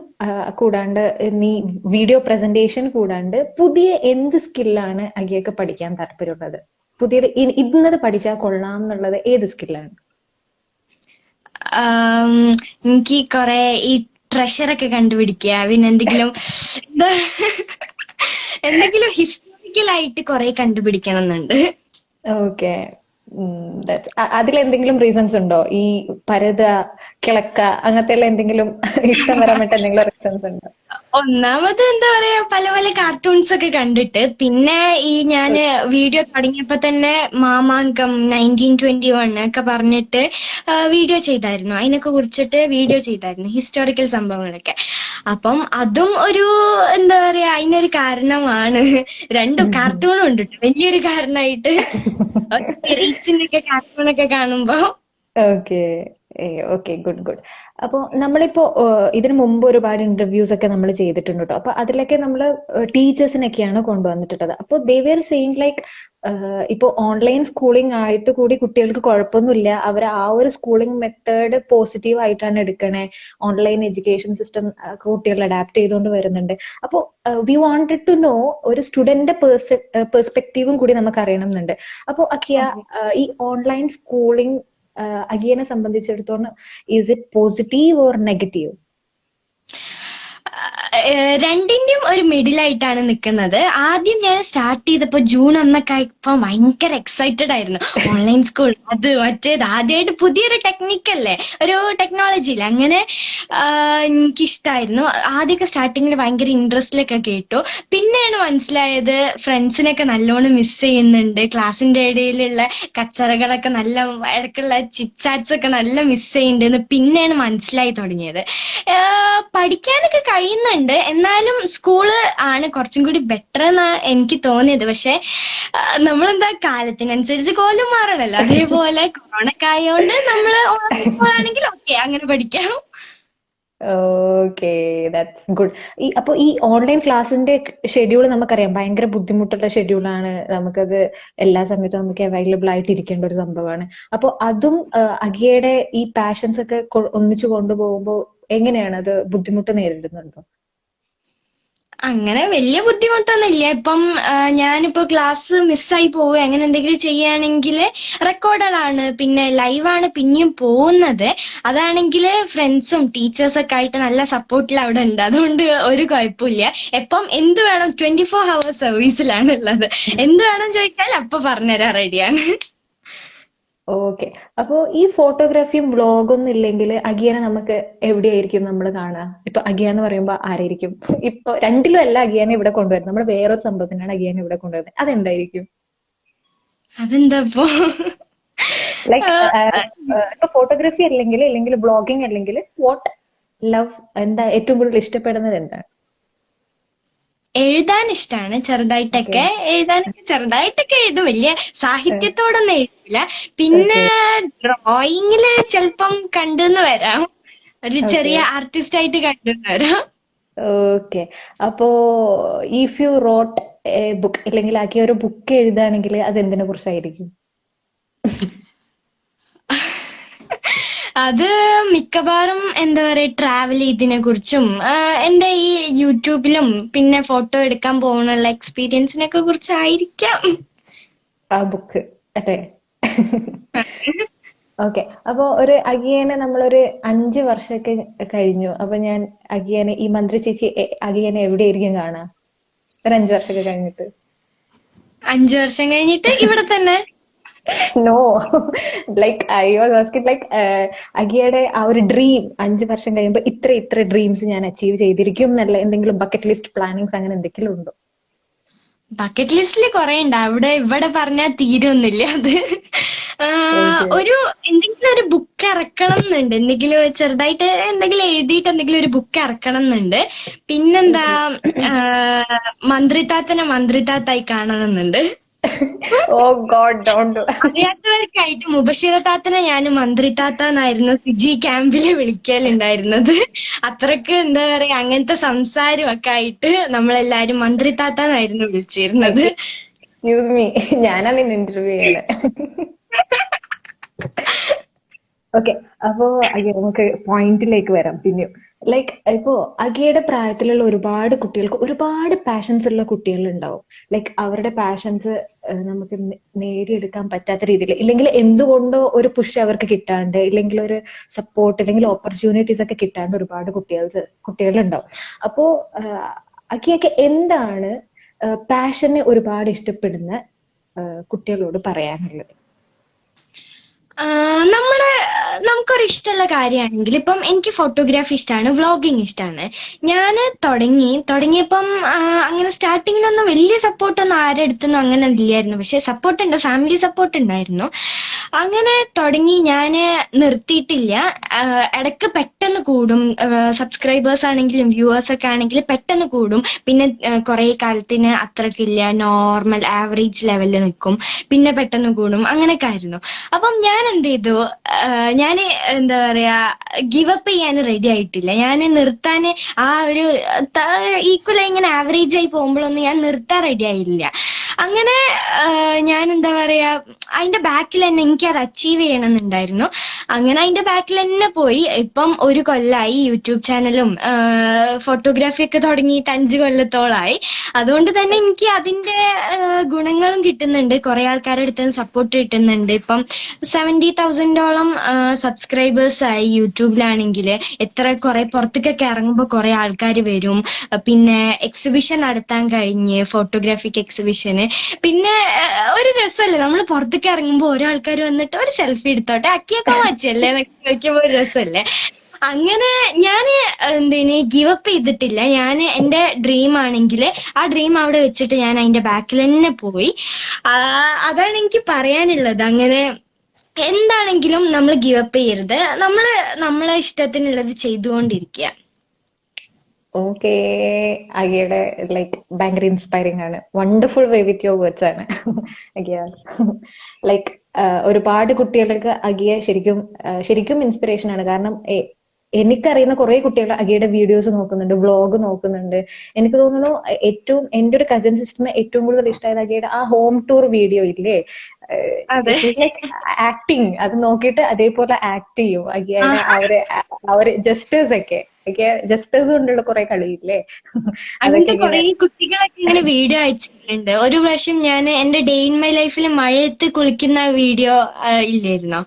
കൂടാണ്ട് നീ വീഡിയോ പ്രസന്റേഷൻ കൂടാണ്ട് പുതിയ എന്ത് സ്കില്ലാണ് അഗിയൊക്കെ പഠിക്കാൻ താല്പര്യമുള്ളത്? പുതിയത് ഇന്നത് പഠിച്ചാൽ കൊള്ളാം എന്നുള്ളത് ഏത് സ്കില്ലാണ്? ആം, എനിക്ക് കൊറേ ഈ ട്രഷറൊക്കെ കണ്ടുപിടിക്കുക, പിന്നെ എന്താ എന്തെങ്കിലും ഹിസ്റ്റോറിക്കൽ ആയിട്ട് കൊറേ കണ്ടുപിടിക്കണം എന്നുണ്ട്. ഓക്കെ, അതിലെന്തെങ്കിലും റീസൺസ് ഉണ്ടോ? ഈ പരത കിളക്ക അങ്ങനത്തെ എന്തെങ്കിലും ഇഷ്ടം വരാൻ വേണ്ടി എന്തെങ്കിലും റീസൺസ് ഉണ്ടോ? ഒന്നാമത് എന്താ പറയാ, പല പല കാർട്ടൂൺസ് ഒക്കെ കണ്ടിട്ട്, പിന്നെ ഈ ഞാന് വീഡിയോ തുടങ്ങിയപ്പോ തന്നെ മാമാങ്കം 1921 ഒക്കെ പറഞ്ഞിട്ട് വീഡിയോ ചെയ്തായിരുന്നു. അതിനൊക്കെ കുറിച്ചിട്ട് വീഡിയോ ചെയ്തായിരുന്നു, ഹിസ്റ്റോറിക്കൽ സംഭവങ്ങളൊക്കെ. അപ്പം അതും ഒരു എന്താ പറയാ, അതിനൊരു കാരണമാണ്. രണ്ടും കാർട്ടൂണും ഉണ്ട് ട്ടോ, വലിയൊരു കാരണമായിട്ട്. റീച്ചിന്റെ ഒക്കെ കാർട്ടൂണൊക്കെ കാണുമ്പോ. Okay, okay, good good. അപ്പോ നമ്മളിപ്പോ ഇതിനു മുമ്പ് ഒരുപാട് ഇന്റർവ്യൂസ് ഒക്കെ നമ്മൾ ചെയ്തിട്ടുണ്ട് കേട്ടോ. അപ്പൊ അതിലൊക്കെ നമ്മൾ ടീച്ചേഴ്സിനൊക്കെയാണ് കൊണ്ടുവന്നിട്ടുള്ളത്. അപ്പൊ ദേ വെയർ സെയിങ് ലൈക്ക് ഇപ്പൊ ഓൺലൈൻ സ്കൂളിംഗ് ആയിട്ട് കൂടി കുട്ടികൾക്ക് കുഴപ്പമൊന്നുമില്ല, അവർ ആ ഒരു സ്കൂളിംഗ് മെത്തേഡ് പോസിറ്റീവ് ആയിട്ടാണ് എടുക്കണേ, ഓൺലൈൻ എഡ്യൂക്കേഷൻ സിസ്റ്റം കുട്ടികൾ അഡാപ്റ്റ് ചെയ്തുകൊണ്ട് വരുന്നുണ്ട്. അപ്പോ വി വാണ്ടഡ് ടു നോ ഒരു സ്റ്റുഡന്റ് പെർസ്പെക്റ്റീവും കൂടി നമുക്ക് അറിയണം എന്നുണ്ട്. അപ്പോ അക്കിയ, ഈ ഓൺലൈൻ സ്കൂളിംഗ് അഗിയനെ സംബന്ധിച്ചിടത്തോളം is it positive or negative? രണ്ടിന്റെയും ഒരു മിഡിലായിട്ടാണ് നിൽക്കുന്നത്. ആദ്യം ഞാൻ സ്റ്റാർട്ട് ചെയ്തപ്പോ June 1 ആയപ്പോ ഭയങ്കര എക്സൈറ്റഡ് ആയിരുന്നു. ഓൺലൈൻ സ്കൂൾ, അത് മറ്റേത്, ആദ്യമായിട്ട് പുതിയൊരു ടെക്നിക്കല്ലേ, ഒരു ടെക്നോളജി ഇല്ല, അങ്ങനെ എനിക്കിഷ്ടായിരുന്നു. ആദ്യമൊക്കെ സ്റ്റാർട്ടിങ്ങിൽ ഭയങ്കര ഇൻട്രസ്റ്റിലൊക്കെ കേട്ടു. പിന്നെയാണ് മനസ്സിലായത് ഫ്രണ്ട്സിനൊക്കെ നല്ലോണം മിസ് ചെയ്യുന്നുണ്ട്, ക്ലാസ്സിന്റെ ഇടയിലുള്ള കച്ചറകളൊക്കെ, നല്ല ഇടയ്ക്കുള്ള ചിറ്റ്ചാറ്റ്സ് ഒക്കെ നല്ല മിസ് ചെയ്യുന്നുണ്ട്. പിന്നെയാണ് മനസ്സിലായി തുടങ്ങിയത്. പഠിക്കാനൊക്കെ കഴിയുന്നുണ്ട്, എന്നാലും സ്കൂള് ആണ് കുറച്ചും കൂടി ബെറ്റർ എന്നാ എനിക്ക് തോന്നിയത്. പക്ഷെ നമ്മളെന്താ, കാലത്തിനനുസരിച്ച് കോലും മാറണല്ലോ, അതേപോലെ കൊറോണ ഒക്കെ ആയതുകൊണ്ട് നമ്മള് ഓൺലൈൻ ഓക്കെ അങ്ങനെ പഠിക്കാം. Okay, that's good. അപ്പൊ ഈ ഓൺലൈൻ ക്ലാസ്സിന്റെ ഷെഡ്യൂൾ നമുക്കറിയാം, ഭയങ്കര ബുദ്ധിമുട്ടുള്ള ഷെഡ്യൂളാണ്. നമുക്കത് എല്ലാ സമയത്തും നമുക്ക് അവൈലബിൾ ആയിട്ട് ഇരിക്കേണ്ട ഒരു സംഭവമാണ്. അപ്പൊ അതും അഗിയയുടെ ഈ പാഷൻസ് ഒക്കെ ഒന്നിച്ചു കൊണ്ടുപോകുമ്പോ എങ്ങനെയാണ് അത് ബുദ്ധിമുട്ട് നേരിടുന്നുണ്ടോ? അങ്ങനെ വലിയ ബുദ്ധിമുട്ടൊന്നുമില്ല. ഇപ്പം ഞാനിപ്പോ ക്ലാസ് മിസ്സായി പോവുക അങ്ങനെ എന്തെങ്കിലും ചെയ്യുകയാണെങ്കിൽ റെക്കോർഡഡാണ്, പിന്നെ ലൈവാണ് പിന്നെയും പോകുന്നത്. അതാണെങ്കിൽ ഫ്രണ്ട്സും ടീച്ചേഴ്സൊക്കെ ആയിട്ട് നല്ല സപ്പോർട്ടിൽ അവിടെ ഉണ്ട്, അതുകൊണ്ട് ഒരു കുഴപ്പമില്ല. എപ്പം എന്ത് വേണം, 24 hours സർവീസിലാണ് ഉള്ളത്. എന്ത് വേണം ചോദിച്ചാൽ അപ്പൊ പറഞ്ഞുതരാൻ റെഡിയാണ്. ഓക്കെ, അപ്പോ ഈ ഫോട്ടോഗ്രാഫിയും വ്ളോഗും ഒന്നും ഇല്ലെങ്കിൽ അഗിയനെ നമുക്ക് എവിടെയായിരിക്കും നമ്മൾ കാണുക? ഇപ്പൊ അഗിയ എന്ന് പറയുമ്പോ ആരായിരിക്കും? ഇപ്പൊ രണ്ടിലും അല്ല അഗിയനെ ഇവിടെ കൊണ്ടുവരുന്നത്, നമ്മൾ വേറൊരു സംഭവത്തിനാണ് അഗിയനെ ഇവിടെ കൊണ്ടുവരുന്നത്, അതെന്തായിരിക്കും? അതെന്താ ഇപ്പൊ? ലൈക്ക് ഇപ്പൊ ഫോട്ടോഗ്രാഫി അല്ലെങ്കിൽ ബ്ലോഗിങ് അല്ലെങ്കിൽ വാട്ട് ലവ്, എന്താ ഏറ്റവും കൂടുതൽ ഇഷ്ടപ്പെടുന്നത് എന്താണ്? എഴുതാൻ ഇഷ്ടമാണ്, ഓക്കെ, ചെറുതായിട്ടൊക്കെ എഴുതും, വലിയ സാഹിത്യത്തോടൊന്നും എഴുതില്ല. പിന്നെ ഓക്കെ, ഡ്രോയിങ്ങില് ചിലപ്പം കണ്ടെന്ന് വരാം, ഒരു ഓക്കെ, ചെറിയ ആർട്ടിസ്റ്റ് ആയിട്ട് കണ്ടെന്ന് വരാം. ഓക്കെ. അപ്പോ if you wrote a book, അല്ലെങ്കിൽ ആക്കിയ ഒരു ബുക്ക് എഴുതുകയാണെങ്കിൽ അത് എന്തിനെ കുറിച്ചായിരിക്കും? അത് മിക്കവാറും എന്താ പറയാ, ട്രാവൽ ചെയ്തതിനെ കുറിച്ചും എന്റെ ഈ യൂട്യൂബിലും പിന്നെ ഫോട്ടോ എടുക്കാൻ പോകുന്നുള്ള എക്സ്പീരിയൻസിനൊക്കെ കുറിച്ചായിരിക്കാം. ആ ബുക്ക് അല്ലേ? ഓക്കെ, അപ്പൊ ഒരു അഗിയനെ നമ്മളൊരു 5 വർഷമൊക്കെ കഴിഞ്ഞു. അപ്പൊ ഞാൻ അഗിയനെ, ഈ മന്ത്രി ചേച്ചി അഗിയനെ എവിടെയായിരിക്കും കാണാ ഒരു 5 വർഷമൊക്കെ കഴിഞ്ഞിട്ട്? 5 വർഷം കഴിഞ്ഞിട്ട് ഇവിടെ തന്നെ. No, like I was asking like അഗിയയുടെ ആ ഒരു ഡ്രീം 5 വർഷം കഴിയുമ്പോ ഇത്ര ഇത്ര ഡ്രീംസ് ഞാൻ അച്ചീവ് ചെയ്തിരിക്കും എന്നല്ല, എന്തെങ്കിലും ബക്കറ്റ് ലിസ്റ്റ് പ്ലാനിങ്സ് അങ്ങനെ എന്തെങ്കിലും ഉണ്ടോ? ബക്കറ്റ് ലിസ്റ്റിൽ കുറെ ഉണ്ട്, അവിടെ ഇവിടെ പറഞ്ഞാൽ തീരൊന്നുമില്ല അത്. ഓക്കെ, ഒരു എന്തെങ്കിലും ഒരു ബുക്ക് ഇറക്കണം എന്നുണ്ട്, എന്തെങ്കിലും ചെറുതായിട്ട് എന്തെങ്കിലും എഴുതിയിട്ട് എന്തെങ്കിലും ഒരു ബുക്ക് ഇറക്കണം എന്നുണ്ട്. പിന്നെന്താ, ഓക്കെ. മന്ത്രിത്താത്തായി കാണണമെന്നുണ്ട്. Oh God, don't do. അറിയാത്തവർക്കായിട്ട് മുബഷിറ താത്തനെ ഞാൻ മന്ത്രിത്താത്ത എന്നായിരുന്നു ഫിജി ക്യാമ്പില് വിളിക്കലുണ്ടായിരുന്നത്. അത്രക്ക് എന്താ പറയാ, അങ്ങനത്തെ സംസാരം ഒക്കെ ആയിട്ട് നമ്മളെല്ലാരും മന്ത്രിത്താത്ത എന്നായിരുന്നു വിളിച്ചിരുന്നത്. എക്സ്ക്യൂസ് മീ, ഞാനാ നിന്നെ ഇന്റർവ്യൂ ചെയ്യണേ. ഓക്കെ. അപ്പോ അയ്യോ, നമുക്ക് പോയിന്റിലേക്ക് വരാം പിന്നെയും. ലൈക്ക് ഇപ്പോ അഗയുടെ പ്രായത്തിലുള്ള ഒരുപാട് കുട്ടികൾക്ക് ഒരുപാട് പാഷൻസ് ഉള്ള കുട്ടികൾ ഉണ്ടാവും. ലൈക്ക് അവരുടെ പാഷൻസ് നമുക്ക് നേടിയെടുക്കാൻ പറ്റാത്ത രീതിയിൽ, ഇല്ലെങ്കിൽ എന്തുകൊണ്ടോ ഒരു പുഷ് അവർക്ക് കിട്ടാണ്ട്, ഇല്ലെങ്കിൽ ഒരു സപ്പോർട്ട്, ഇല്ലെങ്കിൽ ഓപ്പർച്യൂണിറ്റീസ് ഒക്കെ കിട്ടാണ്ട് ഒരുപാട് കുട്ടികളുണ്ടാവും. അപ്പോ അക്കിയൊക്കെ എന്താണ് പാഷനെ ഒരുപാട് ഇഷ്ടപ്പെടുന്ന കുട്ടികളോട് പറയാനുള്ളത്? നമ്മള് നമുക്കൊരു ഇഷ്ടമുള്ള കാര്യമാണെങ്കിൽ ഇപ്പം എനിക്ക് ഫോട്ടോഗ്രാഫി ഇഷ്ടമാണ്, വ്ളോഗിങ് ഇഷ്ടമാണ്. ഞാൻ തുടങ്ങിയപ്പം അങ്ങനെ സ്റ്റാർട്ടിങ്ങിലൊന്നും വലിയ സപ്പോർട്ടൊന്നും ആരുടെ അടുത്തൊന്നും അങ്ങനെ ഇല്ലായിരുന്നു. പക്ഷെ സപ്പോർട്ട് ഉണ്ട്, ഫാമിലി സപ്പോർട്ട് ഉണ്ടായിരുന്നു. അങ്ങനെ തുടങ്ങി, ഞാൻ നിർത്തിയിട്ടില്ല. ഇടയ്ക്ക് പെട്ടെന്ന് കൂടും, സബ്സ്ക്രൈബേഴ്സ് ആണെങ്കിലും വ്യൂവേഴ്സ് ഒക്കെ ആണെങ്കിലും പെട്ടെന്ന് കൂടും. പിന്നെ കുറെ കാലത്തിന് അത്രക്കില്ല, നോർമൽ ആവറേജ് ലെവലിൽ നിൽക്കും. പിന്നെ പെട്ടെന്ന് കൂടും, അങ്ങനെയൊക്കെ ആയിരുന്നു. അപ്പം ഞാൻ എന്ത് ചെയ്തു, ഞാൻ എന്താ പറയാ, ഗിവ് അപ്പ് ചെയ്യാൻ റെഡി ആയിട്ടില്ല. ഞാൻ നിർത്താൻ ആ ഒരു ഈക്വലായി ഇങ്ങനെ ആവറേജ് ആയി പോകുമ്പോഴൊന്നും ഞാൻ നിർത്താൻ റെഡി ആയില്ല. അങ്ങനെ ഞാൻ എന്താ പറയാ, അതിന്റെ ബാക്കിൽ തന്നെ എനിക്ക് അത് അച്ചീവ് ചെയ്യണമെന്നുണ്ടായിരുന്നു. അങ്ങനെ അതിന്റെ ബാക്കിൽ തന്നെ പോയി. ഇപ്പം 1 കൊല്ലമായി യൂട്യൂബ് ചാനലും ഫോട്ടോഗ്രാഫി ഒക്കെ തുടങ്ങിയിട്ട് 5 കൊല്ലത്തോളമായി. അതുകൊണ്ട് തന്നെ എനിക്ക് അതിന്റെ ഗുണങ്ങളും കിട്ടുന്നുണ്ട്, കുറെ ആൾക്കാരുടെ അടുത്ത് നിന്ന് സപ്പോർട്ട് കിട്ടുന്നുണ്ട്. ഇപ്പം 70,000ഓളം സബ്സ്ക്രൈബേഴ്സ് ആയി യൂട്യൂബിലാണെങ്കിൽ. കുറെ പുറത്തേക്കൊക്കെ ഇറങ്ങുമ്പോൾ കുറെ ആൾക്കാർ വരും. പിന്നെ എക്സിബിഷൻ നടത്താൻ കഴിഞ്ഞ്, ഫോട്ടോഗ്രാഫിക് എക്സിബിഷന്. പിന്നെ ഒരു രസമല്ലേ നമ്മൾ പുറത്തേക്ക് ഇറങ്ങുമ്പോൾ ഓരോ ആൾക്കാർ വന്നിട്ട് ഒരു സെൽഫി എടുത്തോട്ടെ, അക്കിയൊക്കെ മാച്ചല്ലേ എന്നൊക്കെ ചോദിക്കുമ്പോൾ ഒരു രസമല്ലേ. അങ്ങനെ ഞാന് ഗിവ് അപ്പ് ചെയ്തിട്ടില്ല. ഞാൻ എന്റെ ഡ്രീം ആണെങ്കിൽ ആ ഡ്രീം അവിടെ വെച്ചിട്ട് ഞാൻ അതിന്റെ ബാക്കിൽ തന്നെ പോയി. അതാണ് എനിക്ക് പറയാനുള്ളത്. അങ്ങനെ എന്താണെങ്കിലും നമ്മൾ ഗിവ് അപ്പ് ചെയ്യരുത്, നമ്മളെ ഇഷ്ടത്തിനുള്ളത് ചെയ്തുകൊണ്ടിരിക്കുക. ഓക്കെ. അഗയുടെ ലൈക്ക് ഭയങ്കര ഇൻസ്പയറിംഗ് ആണ്. Wonderful way with your words ആണ് അഗിയ. ലൈക്ക് ഒരുപാട് കുട്ടികൾക്ക് അഗിയ ശരിക്കും ഇൻസ്പിറേഷൻ ആണ്. കാരണം എനിക്കറിയുന്ന കുറെ കുട്ടികൾ അഗയുടെ വീഡിയോസ് നോക്കുന്നുണ്ട്, വ്ളോഗ് നോക്കുന്നുണ്ട്. എനിക്ക് തോന്നുന്നു എന്റെ ഒരു കസിൻ സിസ്റ്ററിന് ഏറ്റവും കൂടുതൽ ഇഷ്ടമായത് അഗയുടെ ആ ഹോം ടൂർ വീഡിയോ ഇല്ലേ? ആക്ടിങ് അത് നോക്കിയിട്ട് അതേപോലെ ആക്ട് ചെയ്യും അഗയുടെ. അവര് ജസ്റ്റേഴ്സ് ഒക്കെ ജസ്റ്റേഴ്സ് കൊണ്ടുള്ള കുറെ കളിയില്ലേ? അങ്ങനത്തെ അതൊക്കെ കുറെ ഇങ്ങനെ. കുട്ടികളൊക്കെ ഇങ്ങനെ വീഡിയോ അയച്ചിട്ടുണ്ട്. ഒരു പ്രാവശ്യം ഞാൻ എന്റെ ഡേ ഇൻ മൈ ലൈഫിൽ മഴയത്ത് കുളിക്കുന്ന വീഡിയോ ഇല്ലായിരുന്നോ?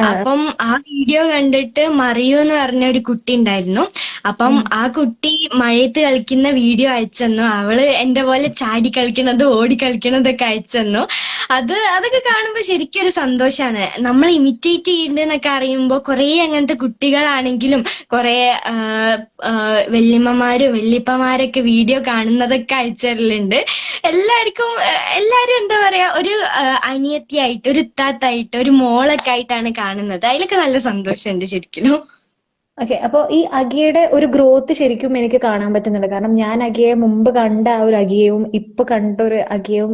അപ്പം ആ വീഡിയോ കണ്ടിട്ട് മറിയു എന്ന് പറഞ്ഞ ഒരു കുട്ടി ഉണ്ടായിരുന്നു. അപ്പം ആ കുട്ടി മഴയത്ത് കളിക്കുന്ന വീഡിയോ അയച്ചെന്നു. അവള് എന്റെ പോലെ ചാടി കളിക്കുന്നതും ഓടി കളിക്കുന്നതൊക്കെ അയച്ചെന്നു. അതൊക്കെ കാണുമ്പോ ശരിക്കും ഒരു സന്തോഷാണ്. നമ്മൾ ഇമിറ്റേറ്റ് ചെയ്യുന്നുണ്ടെന്നൊക്കെ അറിയുമ്പോ കുറെ അങ്ങനത്തെ കുട്ടികളാണെങ്കിലും കുറെ വല്യമ്മമാരും വല്യപ്പമാരൊക്കെ വീഡിയോ കാണുന്നതൊക്കെ അയച്ചിരലുണ്ട്. എല്ലാരും എന്താ പറയാ, ഒരു അനിയത്തിയായിട്ട്, ഒരു ഇത്താത്തായിട്ട്, ഒരു മോളൊക്കെ ആയിട്ടാണ് കാണുന്നത്. അതിലൊക്കെ നല്ല സന്തോഷമുണ്ട് ശരിക്കും. ഓക്കെ. അപ്പൊ ഈ അഗിയുടെ ഒരു ഗ്രോത്ത് ശരിക്കും എനിക്ക് കാണാൻ പറ്റുന്നുണ്ട്. കാരണം ഞാൻ അഗിയെ മുമ്പ് കണ്ട ആ ഒരു അഗിയവും ഇപ്പൊ കണ്ട ഒരു അഗിയവും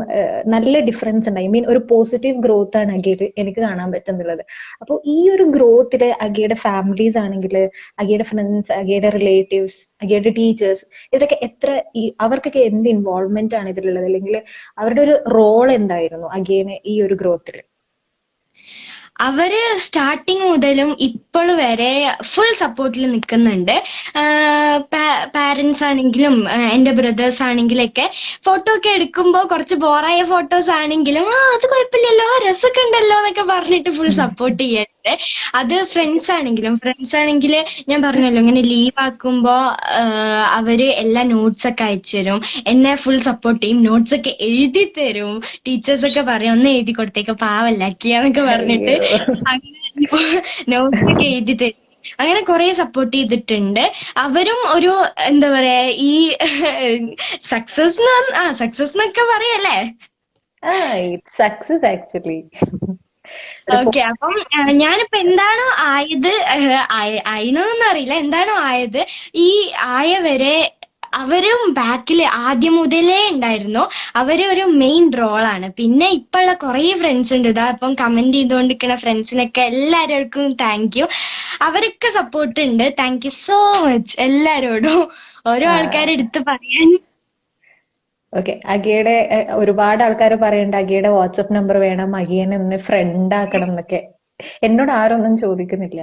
നല്ല ഡിഫറൻസ് ഉണ്ട്. ഐ മീൻ ഒരു പോസിറ്റീവ് ഗ്രോത്ത് ആണ് അഗിയിൽ എനിക്ക് കാണാൻ പറ്റുന്നുള്ളത്. അപ്പൊ ഈ ഒരു ഗ്രോത്തില് അഗിയുടെ ഫാമിലീസ് ആണെങ്കിൽ, അഗിയുടെ ഫ്രണ്ട്സ്, അഗിയുടെ റിലേറ്റീവ്സ്, അഗിയുടെ ടീച്ചേഴ്സ്, ഇതൊക്കെ അവർക്കൊക്കെ എന്ത് ഇൻവോൾവ്മെന്റ് ആണ് ഇതിലുള്ളത്? അല്ലെങ്കിൽ അവരുടെ ഒരു റോൾ എന്തായിരുന്നു അഗിയന് ഈ ഒരു ഗ്രോത്തിൽ? അവര് സ്റ്റാർട്ടിങ് മുതലും ഇപ്പോൾ വരെ ഫുൾ സപ്പോർട്ടിൽ നിൽക്കുന്നുണ്ട്. പാരന്റ്സ് ആണെങ്കിലും എന്റെ ബ്രദേഴ്സ് ആണെങ്കിലൊക്കെ ഫോട്ടോ ഒക്കെ എടുക്കുമ്പോൾ കുറച്ച് ബോറായ ഫോട്ടോസ് ആണെങ്കിലും അത് കുഴപ്പമില്ലല്ലോ, രസമൊക്കെ ഉണ്ടല്ലോ എന്നൊക്കെ പറഞ്ഞിട്ട് ഫുൾ സപ്പോർട്ട് ചെയ്യാറുണ്ട്. അത് ഫ്രണ്ട്സ് ആണെങ്കിൽ ഞാൻ പറഞ്ഞല്ലോ, ഇങ്ങനെ ലീവ് ആക്കുമ്പോ അവര് എല്ലാ നോട്ട്സ് ഒക്കെ അയച്ചു തരും, എന്നെ ഫുൾ സപ്പോർട്ട് ചെയ്യും, നോട്ട്സ് ഒക്കെ എഴുതി തരും. ടീച്ചേഴ്സ് ഒക്കെ പറയും ഒന്ന് എഴുതി കൊടുത്തേക്ക് പാവല്ലാക്കിയാന്നൊക്കെ പറഞ്ഞിട്ട് അങ്ങനെ നോട്ട്സ് ഒക്കെ എഴുതി തരും. അങ്ങനെ കുറെ സപ്പോർട്ട് ചെയ്തിട്ടുണ്ട്. അവരും ഒരു എന്താ പറയാ, ഈ സക്സസ് എന്നൊക്കെ പറയല്ലേ. Success actually. ഓക്കെ. അപ്പം ഞാനിപ്പോ എന്താണോ ആയത്, ആയിനൊന്നും അറിയില്ല, എന്താണോ ആയത്, ഈ ആയ വരെ അവരും ബാക്കിൽ ആദ്യം മുതലേ ഉണ്ടായിരുന്നു. അവര് ഒരു മെയിൻ റോളാണ്. പിന്നെ ഇപ്പോഴുള്ള കുറെ ഫ്രണ്ട്സ് ഉണ്ട്. ഇതാ ഇപ്പം കമന്റ് ചെയ്തുകൊണ്ടിരിക്കുന്ന ഫ്രണ്ട്സിനൊക്കെ എല്ലാവർക്കും താങ്ക് യു. അവരൊക്കെ സപ്പോർട്ട് ഉണ്ട്. താങ്ക് യു സോ മച്ച് എല്ലാരോടും. ഓരോ ആൾക്കാരെടുത്ത് പറയാൻ. ഓക്കെ. അഗിയുടെ ഒരുപാട് ആൾക്കാർ പറയുന്നുണ്ട് അഗിയുടെ വാട്സപ്പ് നമ്പർ വേണം, അഗിയനെ ഒന്ന് ഫ്രണ്ട് ആക്കണം എന്നൊക്കെ. എന്നോട് ആരും ഒന്നും ചോദിക്കുന്നില്ല.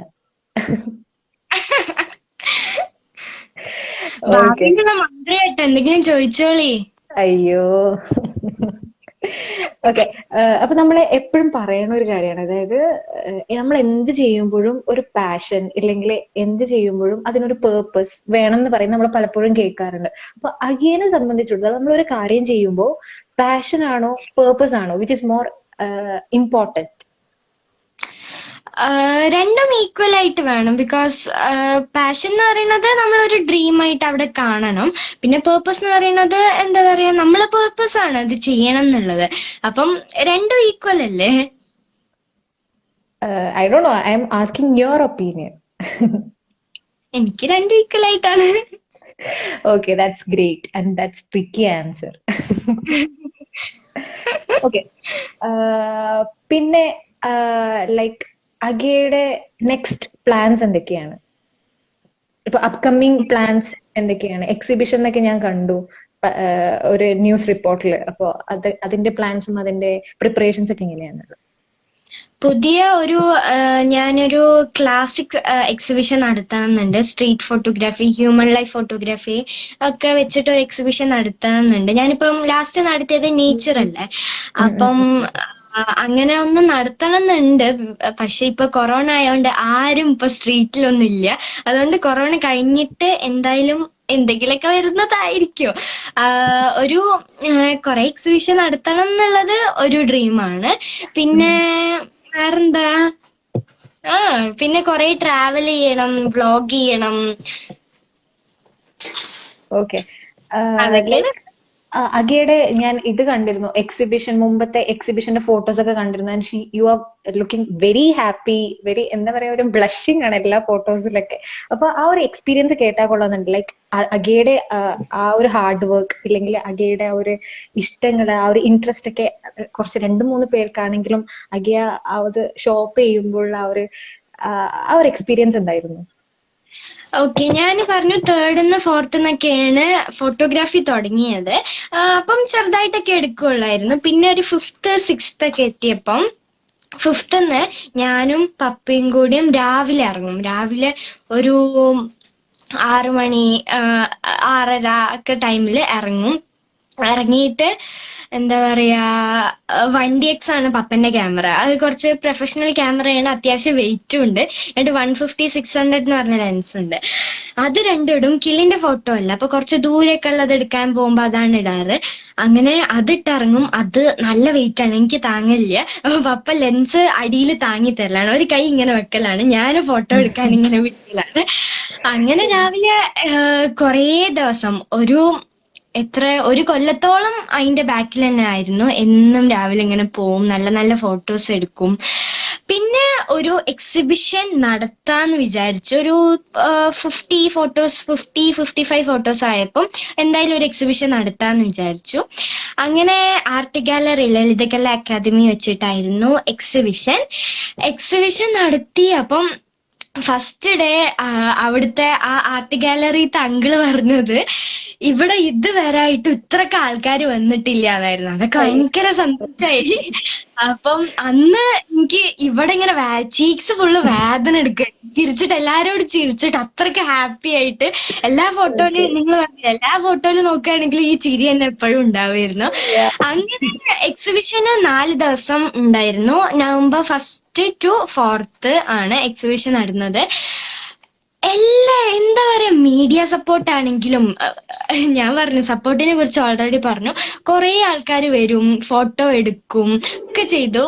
ഓക്കെ. ഭാവിയിലുള്ള മന്ത്രിയായിട്ട് എന്തെങ്കിലും ചോദിച്ചോളി. അയ്യോ. ഓക്കെ. അപ്പൊ നമ്മൾ എപ്പോഴും പറയണ ഒരു കാര്യമാണ്, അതായത് നമ്മൾ എന്ത് ചെയ്യുമ്പോഴും ഒരു പാഷൻ ഇല്ലെങ്കിൽ എന്ത് ചെയ്യുമ്പോഴും അതിനൊരു പേർപ്പസ് വേണം എന്ന് പറയുന്നത് നമ്മൾ പലപ്പോഴും കേൾക്കാറുണ്ട്. അപ്പൊ അഗിയനെ സംബന്ധിച്ചിടത്തോളം നമ്മൾ ഒരു കാര്യം ചെയ്യുമ്പോൾ പാഷൻ ആണോ പേർപ്പസ് ആണോ വിച്ച് ഇസ് മോർ ഇമ്പോർട്ടന്റ്? രണ്ടും ഈക്വൽ ആയിട്ട് വേണം. ബിക്കോസ് പാഷൻ എന്ന് പറയുന്നത് നമ്മളൊരു ഡ്രീം ആയിട്ട് അവിടെ കാണണം. പിന്നെ പേർപ്പസ് എന്ന് പറയുന്നത് എന്താ പറയാ, നമ്മളെ പേർപ്പസ് ആണ് അത് ചെയ്യണം എന്നുള്ളത്. അപ്പം രണ്ടും ഈക്വൽ അല്ലേ? I don't no, I am asking your opinion. എനിക്ക് രണ്ടും ഈക്വൽ ആയിട്ടാണ്. Okay, that's great and that's tricky answer. Okay. പിന്നെ ലൈക്ക് അഗയുടെ നെക്സ്റ്റ് പ്ലാൻസ് എന്തൊക്കെയാണ്? ഇപ്പൊ അപ്കമിങ് പ്ലാൻസ് എന്തൊക്കെയാണ്? എക്സിബിഷൻ എന്നൊക്കെ ഞാൻ കണ്ടു ഒരു ന്യൂസ് റിപ്പോർട്ടിൽ. അപ്പൊ അതിന്റെ പ്ലാൻസും അതിന്റെ പ്രിപ്പറേഷൻസ് ഒക്കെ എങ്ങനെയാണ്? പുതിയ ഒരു ഞാനൊരു ക്ലാസിക് എക്സിബിഷൻ നടത്തണമെന്നുണ്ട്. Street photography, human life photography ഒക്കെ വെച്ചിട്ട് ഒരു എക്സിബിഷൻ നടത്തണമെന്നുണ്ട്. ഞാനിപ്പം ലാസ്റ്റ് നടത്തിയത് നേച്ചർ അല്ലേ, അപ്പം അങ്ങനെ ഒന്ന് നടത്തണം എന്നുണ്ട്. പക്ഷെ ഇപ്പൊ കൊറോണ ആയതുകൊണ്ട് ആരും ഇപ്പൊ സ്ട്രീറ്റിലൊന്നും ഇല്ല. അതുകൊണ്ട് കൊറോണ കഴിഞ്ഞിട്ട് എന്തായാലും എന്തെങ്കിലുമൊക്കെ വരുന്നതായിരിക്കും. ഒരു കുറെ എക്സിബിഷൻ നടത്തണം എന്നുള്ളത് ഒരു ഡ്രീമാണ്. പിന്നെ വേറെന്താ, പിന്നെ കുറെ ട്രാവൽ ചെയ്യണം, വ്ളോഗ് ചെയ്യണം. ഓക്കെ. അതൊക്കെയാണ്. അഗയുടെ ഞാൻ ഇത് കണ്ടിരുന്നു, എക്സിബിഷൻ, മുമ്പത്തെ എക്സിബിഷന്റെ ഫോട്ടോസ് ഒക്കെ കണ്ടിരുന്നു. And you are looking very happy, very എന്താ പറയാ, ഒരു ബ്ലഷിംഗ് ആണ് എല്ലാ ഫോട്ടോസിലൊക്കെ. അപ്പൊ ആ ഒരു എക്സ്പീരിയൻസ് കേട്ടാൽ കൊള്ളാന്നുണ്ട്. ലൈക്ക് അഗയുടെ ആ ഒരു ഹാർഡ് വർക്ക് ഇല്ലെങ്കിൽ അഗയുടെ ആ ഒരു ഇഷ്ടങ്ങൾ, ആ ഒരു ഇൻട്രസ്റ്റ് ഒക്കെ കുറച്ച് 2-3 പേർക്കാണെങ്കിലും അഗയ ആ ഒരു ഷോപ്പ് ചെയ്യുമ്പോൾ ആ ഒരു എക്സ്പീരിയൻസ് എന്തായിരുന്നു? ഓക്കെ, ഞാൻ പറഞ്ഞു 3rd ന്ന് 4th ന്നൊക്കെയാണ് ഫോട്ടോഗ്രാഫി തുടങ്ങിയത്. അപ്പം ചെറുതായിട്ടൊക്കെ എടുക്കുള്ളായിരുന്നു. പിന്നെ ഒരു 5th 6th ഒക്കെ എത്തിയപ്പം 5th ന്ന് ഞാനും പപ്പയും കൂടിയും രാവിലെ ഇറങ്ങും. രാവിലെ ഒരു 6 മണി 6:30 ഒക്കെ ടൈമിൽ ഇറങ്ങും. ഇറങ്ങിയിട്ട് എന്താ പറയാ, 1DX ആണ് പപ്പന്റെ ക്യാമറ. അത് കുറച്ച് പ്രൊഫഷണൽ ക്യാമറയാണ്, അത്യാവശ്യം വെയിറ്റും ഉണ്ട്. എന്നിട്ട് 150 600 എന്ന് പറഞ്ഞ ലെൻസ് ഉണ്ട്. അത് രണ്ടും ഇടും. കിളിന്റെ ഫോട്ടോ അല്ല, അപ്പൊ കുറച്ച് ദൂരൊക്കെ ഉള്ളത് എടുക്കാൻ പോകുമ്പോ അതാണ് ഇടാറ്. അങ്ങനെ അതിട്ടിറങ്ങും. അത് നല്ല വെയിറ്റ് ആണ്, എനിക്ക് താങ്ങില്ല. അപ്പൊ പപ്പ ലെൻസ് അടിയിൽ താങ്ങി തരലാണ്, ഒരു കൈ ഇങ്ങനെ വെക്കലാണ്, ഞാൻ ഫോട്ടോ എടുക്കാൻ ഇങ്ങനെ വിട്ടലാണ്. അങ്ങനെ രാവിലെ കുറേ ദിവസം, ഒരു കൊല്ലത്തോളം അതിന്റെ ബാക്കിൽ തന്നെ ആയിരുന്നു. എന്നും രാവിലെ ഇങ്ങനെ പോവും, നല്ല നല്ല ഫോട്ടോസ് എടുക്കും. പിന്നെ ഒരു എക്സിബിഷൻ നടത്താന്ന് വിചാരിച്ചു. ഒരു 55 ഫോട്ടോസ് ആയപ്പം എന്തായാലും ഒരു എക്സിബിഷൻ നടത്താന്ന് വിചാരിച്ചു. അങ്ങനെ ആർട്ട് ഗാലറി, ലളിതകല അക്കാദമി വെച്ചിട്ടായിരുന്നു എക്സിബിഷൻ നടത്തി. അപ്പം ഫസ്റ്റ് ഡേ അവിടുത്തെ ആ ആർട്ട് ഗാലറിത്തെ അങ്കിള് പറഞ്ഞത് ഇവിടെ ഇതുവരായിട്ട് ഇത്രക്ക് ആൾക്കാർ വന്നിട്ടില്ല എന്നായിരുന്നു. അതൊക്കെ ഭയങ്കര സന്തോഷമായി. അപ്പം അന്ന് എനിക്ക് ഇവിടെ ഇങ്ങനെ ചീക്സ് ഫുള്ള് വേദന എടുക്കുക, ചിരിച്ചിട്ട് എല്ലാരോടും ചിരിച്ചിട്ട് അത്രയ്ക്ക് ഹാപ്പി ആയിട്ട്. എല്ലാ ഫോട്ടോയിലും നിങ്ങൾ പറഞ്ഞില്ല, എല്ലാ ഫോട്ടോയിലും നോക്കുകയാണെങ്കിൽ ഈ ചിരി തന്നെ എപ്പോഴും ഉണ്ടാവുമായിരുന്നു. അങ്ങനെ എക്സിബിഷന് 4 ദിവസം ഉണ്ടായിരുന്നു. നവംബർ 1 to 4 ആണ് എക്സിബിഷൻ നടന്നത്. എന്താ പറയാ, മീഡിയ സപ്പോർട്ട് ആണെങ്കിലും, ഞാൻ പറഞ്ഞു സപ്പോർട്ടിനെ കുറിച്ച് ഓൾറെഡി പറഞ്ഞു. കുറെ ആൾക്കാർ വരും, ഫോട്ടോ എടുക്കും ഒക്കെ ചെയ്തു.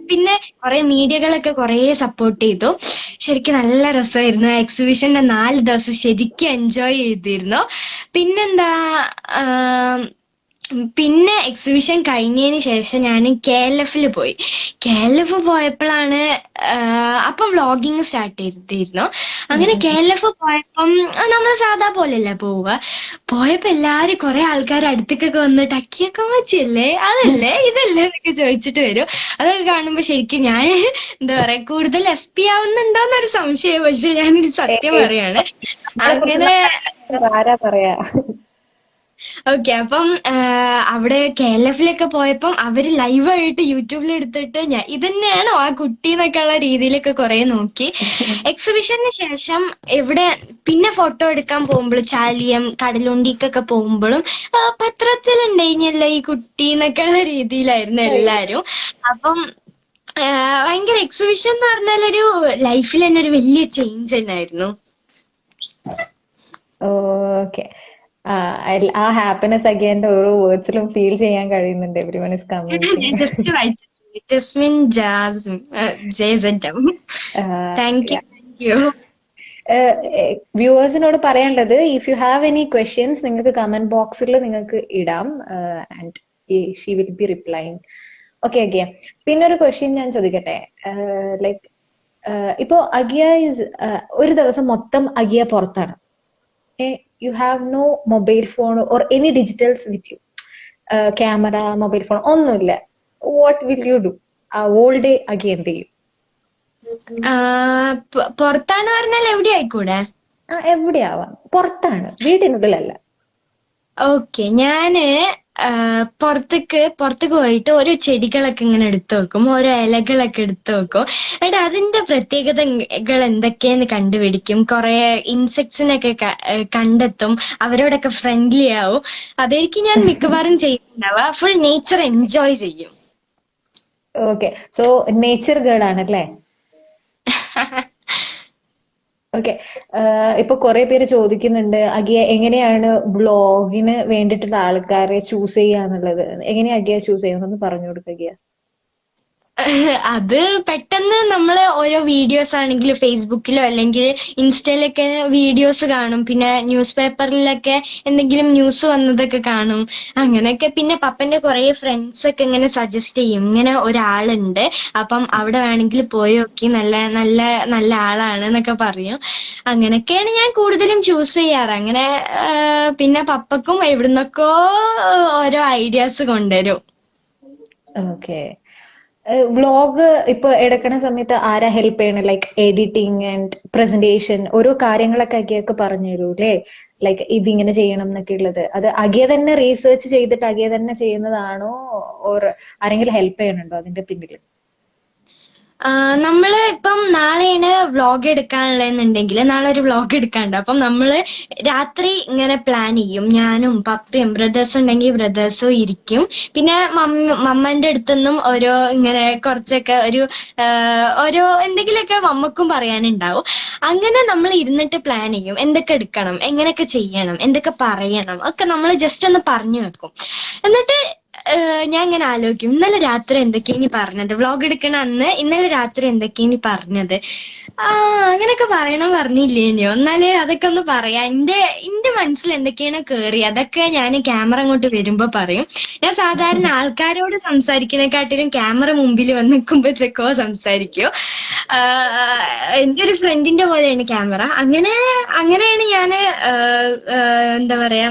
പിന്നെ കുറെ മീഡിയകളൊക്കെ കുറെ സപ്പോർട്ട് ചെയ്തു. ശരിക്കും നല്ല രസമായിരുന്നു. എക്സിബിഷന്റെ 4 ദിവസം ശരിക്കും എൻജോയ് ചെയ്തിരുന്നു. പിന്നെന്താ, പിന്നെ എക്സിബിഷൻ കഴിഞ്ഞതിന് ശേഷം ഞാൻ KLF പോയി. KLF പോയപ്പോഴാണ് അപ്പം വ്ളോഗിങ് സ്റ്റാർട്ട് ചെയ്തിരുന്നു. അങ്ങനെ KLF പോയപ്പം നമ്മൾ സാധാ പോലെയല്ല പോയപ്പോ എല്ലാരും കുറെ ആൾക്കാർ അടുത്തേക്കൊക്കെ വന്നിട്ട് അക്കിയൊക്കെ മച്ചിയല്ലേ, അതല്ലേ ഇതല്ലേ എന്നൊക്കെ ചോദിച്ചിട്ട് വരും. അതൊക്കെ കാണുമ്പോ ശരിക്കും ഞാൻ എന്താ പറയാ, കൂടുതൽ SP ആവുന്നുണ്ടോന്നൊരു സംശയം. പക്ഷെ ഞാനൊരു സത്യം പറയാണ്. അങ്ങനെ ആരാ പറയാ? ഓക്കെ. അപ്പം അവിടെ KLF-ലൊക്കെ പോയപ്പം അവര് ലൈവായിട്ട് യൂട്യൂബിൽ എടുത്തിട്ട് ഇതന്നെയാണോ ആ കുട്ടി എന്നൊക്കെ ഉള്ള രീതിയിലൊക്കെ കുറെ നോക്കി. എക്സിബിഷന് ശേഷം ഇവിടെ പിന്നെ ഫോട്ടോ എടുക്കാൻ പോകുമ്പോഴും ചാലിയം കടലുണ്ടിക്കൊക്കെ പോകുമ്പോഴും പത്രത്തിലുണ്ടായിഞ്ഞല്ലോ ഈ കുട്ടി എന്നൊക്കെ ഉള്ള രീതിയിലായിരുന്നു എല്ലാരും. അപ്പം ഭയങ്കര എക്സിബിഷൻ എന്ന് പറഞ്ഞാൽ ഒരു ലൈഫിൽ തന്നെ ഒരു വലിയ ചേഞ്ച് തന്നെയായിരുന്നു. ഓക്കെ. ആ ഹാപ്പിനെസ് അഗൈന്റെ ഓരോ വേർഡ്സിലും ഫീൽ ചെയ്യാൻ കഴിയുന്നുണ്ട്. എവ്രിവൺ ഇസ് ഞാൻ കമ്മ്യൂണിക്കേറ്റിംഗ്. ജസ്റ്റ് വായിച്ചു. ജസ്മിൻ ജാസും ജയസെറ്റം. Thank you, thank you. വ്യൂവേഴ്സിനോട് പറയാനുള്ളത്, if you have any questions നിങ്ങൾക്ക് കമന്റ് ബോക്സിൽ നിങ്ങൾക്ക് ഇടാം. And she will be replying. Okay Agiya, പിന്നെ ഒരു ക്വസ്റ്റ്യൻ ഞാൻ ചോദിക്കട്ടെ. ലൈക്ക് ഇപ്പോ അഗിയ ഇസ് ഒരു ദിവസം മൊത്തം അഗിയ പുറത്താണ്. You have no mobile phone or any digitals with you. Camera, mobile phone ഒന്നുമില്ല. What will you do? Uh all day Agiya എന്ത് ചെയ്യും? പുറത്താണ് പറഞ്ഞാൽ എവിടെ ആയിക്കൂടെ? എവിടെയാവാം, പുറത്താണ്, വീടിനുള്ളിലല്ല. ഓക്കെ. ഞാന് പുറത്തേക്ക് പോയിട്ട് ഓരോ ചെടികളൊക്കെ ഇങ്ങനെ എടുത്തു വെക്കും, ഓരോ ഇലകളൊക്കെ എടുത്തു വെക്കും. എന്നിട്ട് അതിന്റെ പ്രത്യേകതകൾ എന്തൊക്കെയെന്ന് കണ്ടുപിടിക്കും, കുറെ ഇൻസെക്ട്സിനൊക്കെ കണ്ടെത്തും, അവരോടൊക്കെ ഫ്രണ്ട്ലി ആവും. അതായിരിക്കും ഞാൻ മിക്കവാറും ചെയ്യുന്നുണ്ടാവുക. ഫുൾ നേച്ചർ എൻജോയ് ചെയ്യും. ഓക്കെ, സോ നേച്ചർ ഗേൾ ആണല്ലേ? ഓക്കെ. ഇപ്പൊ കുറെ പേര് ചോദിക്കുന്നുണ്ട്, അഗിയ എങ്ങനെയാണ് വ്ളോഗിന് വേണ്ടിയിട്ടുള്ള ആൾക്കാരെ ചൂസ് ചെയ്യാന്നുള്ളത്. എങ്ങനെയാ അഗിയ ചൂസ് ചെയ്യുന്നതെന്ന് പറഞ്ഞു കൊടുക്കുക അഗിയ. അത് പെട്ടെന്ന് നമ്മൾ ഓരോ വീഡിയോസ് ആണെങ്കിൽ ഫേസ്ബുക്കിലോ അല്ലെങ്കിൽ ഇൻസ്റ്റയിലൊക്കെ വീഡിയോസ് കാണും, പിന്നെ ന്യൂസ് പേപ്പറിലൊക്കെ എന്തെങ്കിലും ന്യൂസ് വന്നതൊക്കെ കാണും, അങ്ങനെയൊക്കെ. പിന്നെ പപ്പന്റെ കുറെ ഫ്രണ്ട്സ് ഒക്കെ ഇങ്ങനെ സജസ്റ്റ് ചെയ്യും, ഇങ്ങനെ ഒരാളുണ്ട്, അപ്പം അവിടെ വേണമെങ്കിൽ പോയി നോക്കി, നല്ല നല്ല നല്ല ആളാണ് എന്നൊക്കെ പറയും. അങ്ങനെയൊക്കെയാണ് ഞാൻ കൂടുതലും ചൂസ് ചെയ്യാറ്. അങ്ങനെ പിന്നെ പപ്പക്കും എവിടുന്നൊക്കെ ഓരോ ഐഡിയാസ് കൊണ്ടുവരും. ഓക്കെ. വ്ളോഗ് ഇപ്പൊ എടുക്കണ സമയത്ത് ആരാ ഹെൽപ്പ് ചെയ്യണേ? ലൈക്ക് എഡിറ്റിംഗ് ആൻഡ് പ്രസന്റേഷൻ, ഓരോ കാര്യങ്ങളൊക്കെ അഗിയൊക്കെ പറഞ്ഞു തരൂല്ലേ? ലൈക്ക് ഇതിങ്ങനെ ചെയ്യണം എന്നൊക്കെ ഉള്ളത്. അത് അഗിയ തന്നെ റീസെർച്ച് ചെയ്തിട്ട് അഗിയ തന്നെ ചെയ്യുന്നതാണോ, ഓർ ആരെങ്കിലും ഹെൽപ്പ് ചെയ്യണുണ്ടോ അതിന്റെ പിന്നിൽ? നമ്മള് ഇപ്പം നാളെയാണ് വ്ളോഗ് എടുക്കാനുള്ളതെന്നുണ്ടെങ്കിൽ, നാളെ ഒരു വ്ളോഗ് എടുക്കാനുണ്ട്. അപ്പം നമ്മള് രാത്രി ഇങ്ങനെ പ്ലാൻ ചെയ്യും, ഞാനും പപ്പയും ബ്രദേഴ്സ് ഉണ്ടെങ്കിൽ ബ്രദേഴ്സും ഇരിക്കും. പിന്നെ മമ്മന്റെ അടുത്തുനിന്നും ഓരോ ഇങ്ങനെ കുറച്ചൊക്കെ ഓരോ എന്തെങ്കിലുമൊക്കെ മമ്മക്കും പറയാനുണ്ടാവും. അങ്ങനെ നമ്മൾ ഇരുന്നിട്ട് പ്ലാൻ ചെയ്യും, എന്തൊക്കെ എടുക്കണം, എങ്ങനെയൊക്കെ ചെയ്യണം, എന്തൊക്കെ പറയണം ഒക്കെ നമ്മൾ ജസ്റ്റ് ഒന്ന് പറഞ്ഞു വെക്കും. എന്നിട്ട് ഞാൻ ഇങ്ങനെ ആലോചിക്കും, ഇന്നലെ രാത്രി എന്തൊക്കെയാ ഇനി പറഞ്ഞത്, വ്ളോഗ് എടുക്കണ അന്ന് ഇന്നലെ രാത്രി എന്തൊക്കെയാ ഇനി പറഞ്ഞത്, അങ്ങനെയൊക്കെ പറഞ്ഞില്ലേനോ, എന്നാല് അതൊക്കെ ഒന്ന് പറയാം. എന്റെ മനസ്സിൽ എന്തൊക്കെയാണ് കേറി അതൊക്കെ ഞാൻ ക്യാമറ അങ്ങോട്ട് വരുമ്പോ പറയും. ഞാൻ സാധാരണ ആൾക്കാരോട് സംസാരിക്കുന്നതിനെക്കാട്ടിലും ക്യാമറ മുമ്പിൽ വന്ന് നിൽക്കുമ്പോഴത്തേക്കോ സംസാരിക്കോ. എന്റെ ഒരു ഫ്രണ്ടിന്റെ പോലെയാണ് ക്യാമറ. അങ്ങനെയാണ് ഞാന് എന്താ പറയാ,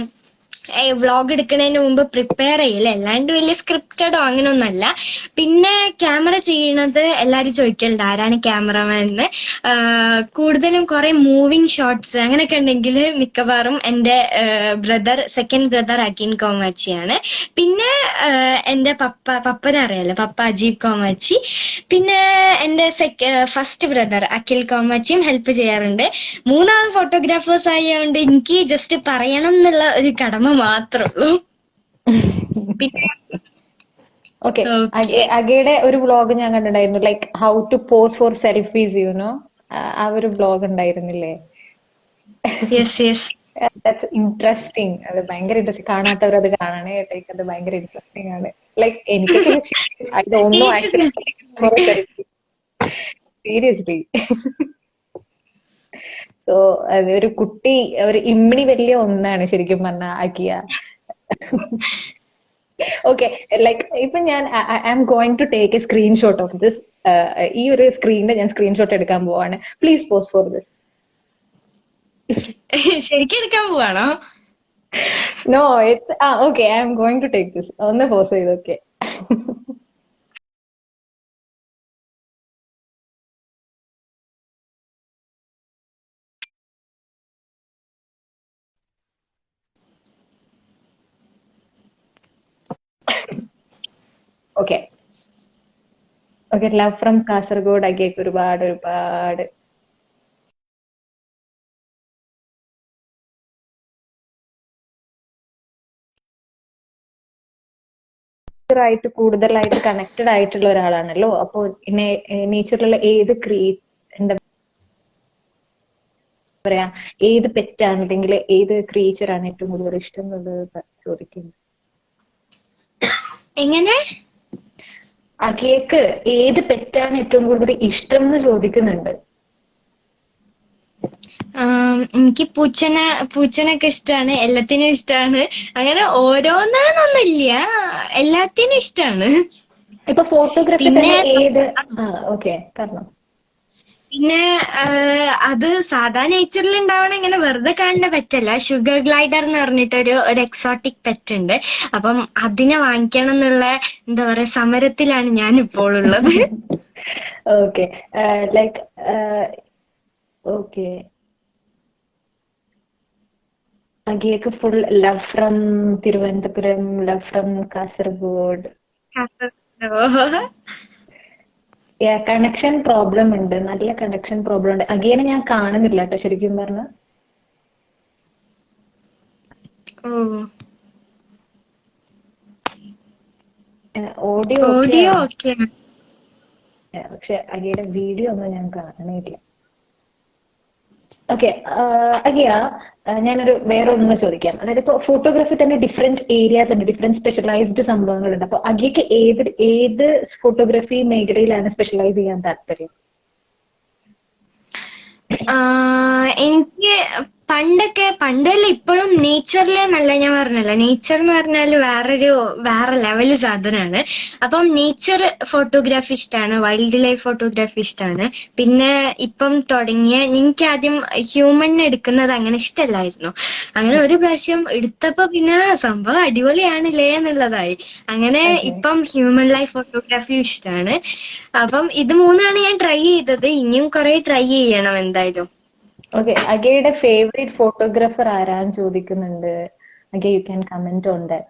വ്ളോഗ് എടുക്കുന്നതിന് മുമ്പ് പ്രിപ്പയർ ചെയ്യില്ല, അല്ലാണ്ട് വലിയ സ്ക്രിപ്റ്റഡോ അങ്ങനെയൊന്നല്ല. പിന്നെ ക്യാമറ ചെയ്യണത് എല്ലാരും ചോദിക്കലുണ്ട് ആരാണ് ക്യാമറമാൻ എന്ന്. കൂടുതലും കുറെ മൂവിങ് ഷോട്ട്സ് അങ്ങനെയൊക്കെ ഉണ്ടെങ്കിൽ മിക്കവാറും എന്റെ സെക്കൻഡ് ബ്രദർ അഖിൻ കോമാച്ചിയാണ്. പിന്നെ എന്റെ പപ്പനെ അറിയാലോ, പപ്പ അജീബ് കോമാച്ചി. പിന്നെ എന്റെ ഫസ്റ്റ് ബ്രദർ അഖിൽ കോമാച്ചിയും ഹെൽപ്പ് ചെയ്യാറുണ്ട്. മൂന്നാളും ഫോട്ടോഗ്രാഫേഴ്സ് ആയതുകൊണ്ട് എനിക്ക് ജസ്റ്റ് പറയണം എന്നുള്ള ഒരു കടമ മാത്രമേ ഉള്ളൂ. പിന്നെ ഓക്കെ. ഓക്കെ. അഗയുടെ ഒരു വ്ളോഗ് ഞാൻ കണ്ടിട്ടുണ്ടായിരുന്നു, like how to pose for selfies, you know. ആ ഒരു വ്ളോഗ് ഉണ്ടായിരുന്നില്ലേ? Yes yes. That's interesting. അത് ഭയങ്കര ഇൻട്രസ്റ്റിംഗ്. കാണാത്തവർ അത് കാണണേ. ലൈക്ക് അത് ഭയങ്കര ഇൻട്രസ്റ്റിംഗ് ആണ്. ലൈക്ക് എനിക്കൊക്കെ ഐ ഡോണ്ട് നോ പ്രത്യേകിച്ച് actually for a selfie, seriously. So അത് ഒരു കുട്ടി, ഒരു ഇമ്മിണി വലിയ ഒന്നാണ് ശരിക്കും പറഞ്ഞ അകിയ. ഓക്കെ, ലൈക്ക് ഇപ്പൊ ഞാൻ I am going to take a screenshot of this. ഈ ഒരു സ്ക്രീനിൽ ഞാൻ സ്ക്രീൻഷോട്ട് എടുക്കാൻ പോവാണ്. Please post for this. ശരിക്കും എടുക്കാൻ പോവാണോ? No, it's okay, I am going to take this. ഒന്ന് പോസ്റ്റ് ചെയ്തൊക്കെ. Okay okay, love from Kasaragod അഗേക്ക് ഒരുപാട് ഒരുപാട് ആയിട്ട് കൂടുതലായിട്ട് കണക്റ്റഡ് ആയിട്ടുള്ള ഒരാളാണല്ലോ. അപ്പൊ നേച്ചറിലുള്ള ഏത് എന്താ പറയാ, ഏത് പെറ്റാണ് അല്ലെങ്കിൽ ഏത് ക്രിയേച്ചർ ആണ് ഏറ്റവും കൂടുതൽ ഇഷ്ടം എന്നുള്ളത് ചോദിക്കുന്നത്. എങ്ങനെ? അഖിയക്ക് ഏത് പെറ്റാണ് ഏറ്റവും കൂടുതൽ ഇഷ്ടം എന്ന് ചോദിക്കുന്നുണ്ട്. എനിക്ക് പൂച്ചനൊക്കെ ഇഷ്ടമാണ്, എല്ലാത്തിനും ഇഷ്ടമാണ്. അങ്ങനെ ഓരോന്നൊന്നുമില്ല, എല്ലാത്തിനും ഇഷ്ടമാണ്. ഇപ്പൊ ഫോട്ടോഗ്രാഫി പിന്നെ തന്നെ ഏത്? ഓക്കെ പറഞ്ഞോ. പിന്നെ അത് സാധാ നേച്ചറിൽ ഉണ്ടാവണ ഇങ്ങനെ വെറുതെ കാണുന്ന പെറ്റല്ല. ഷുഗർ ഗ്ലൈഡർ എന്ന് പറഞ്ഞിട്ടൊരു എക്സോട്ടിക് പെറ്റ് ഉണ്ട്. അപ്പം അതിനെ വാങ്ങിക്കണം എന്നുള്ള എന്താ പറയാ സമരത്തിലാണ് ഞാൻ ഇപ്പോൾ ഉള്ളത്. ഓക്കെ ലൈക്ക് ഓക്കെ, അഖിയക്ക് full love from Thiruvananthapuram, love from Kasaragod. Connection problem ഉണ്ട്, നല്ല കണക്ഷൻ പ്രോബ്ലം ഉണ്ട്. അഗിയനെ ഞാൻ കാണുന്നില്ല കേട്ടോ ശരിക്കും പറഞ്ഞ. ഓഡിയോ ഓക്കെ, പക്ഷെ അഗിയുടെ വീഡിയോ ഒന്നും ഞാൻ കാണുന്നില്ല. ഓക്കെ അഗിയ, ഞാനൊരു വേറെ ഒന്ന് ചോദിക്കാം. അതായത് ഇപ്പൊ ഫോട്ടോഗ്രാഫി തന്നെ ഡിഫറെന്റ് ഏരിയാസ് ഉണ്ട്, ഡിഫറെന്റ് സ്പെഷ്യലൈസ്ഡ് സംഭവങ്ങളുണ്ട്. അപ്പൊ അഗിയക്ക് ഏത് ഫോട്ടോഗ്രാഫി മേഖലയിലാണ് സ്പെഷ്യലൈസ് ചെയ്യാൻ താല്പര്യം? എനിക്ക് പണ്ടല്ല ഇപ്പോഴും നേച്ചറിലെ നല്ല, ഞാൻ പറഞ്ഞല്ലോ നേച്ചർ എന്ന് പറഞ്ഞാല് വേറെ ലെവൽ സാധനമാണ്. അപ്പം നേച്ചർ ഫോട്ടോഗ്രാഫി ഇഷ്ടമാണ്, വൈൽഡ് ലൈഫ് ഫോട്ടോഗ്രാഫി ഇഷ്ടമാണ്. പിന്നെ ഇപ്പം തുടങ്ങിയ, എനിക്ക് ആദ്യം ഹ്യൂമണിനെ എടുക്കുന്നത് അങ്ങനെ ഇഷ്ടമല്ലായിരുന്നു. അങ്ങനെ ഒരു പ്രാവശ്യം എടുത്തപ്പോ പിന്നെ സംഭവം അടിപൊളിയാണില്ലേ എന്നുള്ളതായി. അങ്ങനെ ഇപ്പം ഹ്യൂമൻ ലൈഫ് ഫോട്ടോഗ്രാഫി ഇഷ്ടമാണ്. അപ്പം ഇത് മൂന്നാണ് ഞാൻ ട്രൈ ചെയ്തത്, ഇനിയും കുറെ ട്രൈ ചെയ്യണം എന്തായാലും. ഓക്കെ, അഗയുടെ ഫേവറേറ്റ് ഫോട്ടോഗ്രാഫർ ആരാന്ന് ചോദിക്കുന്നുണ്ട്. അഗെ you can comment on that.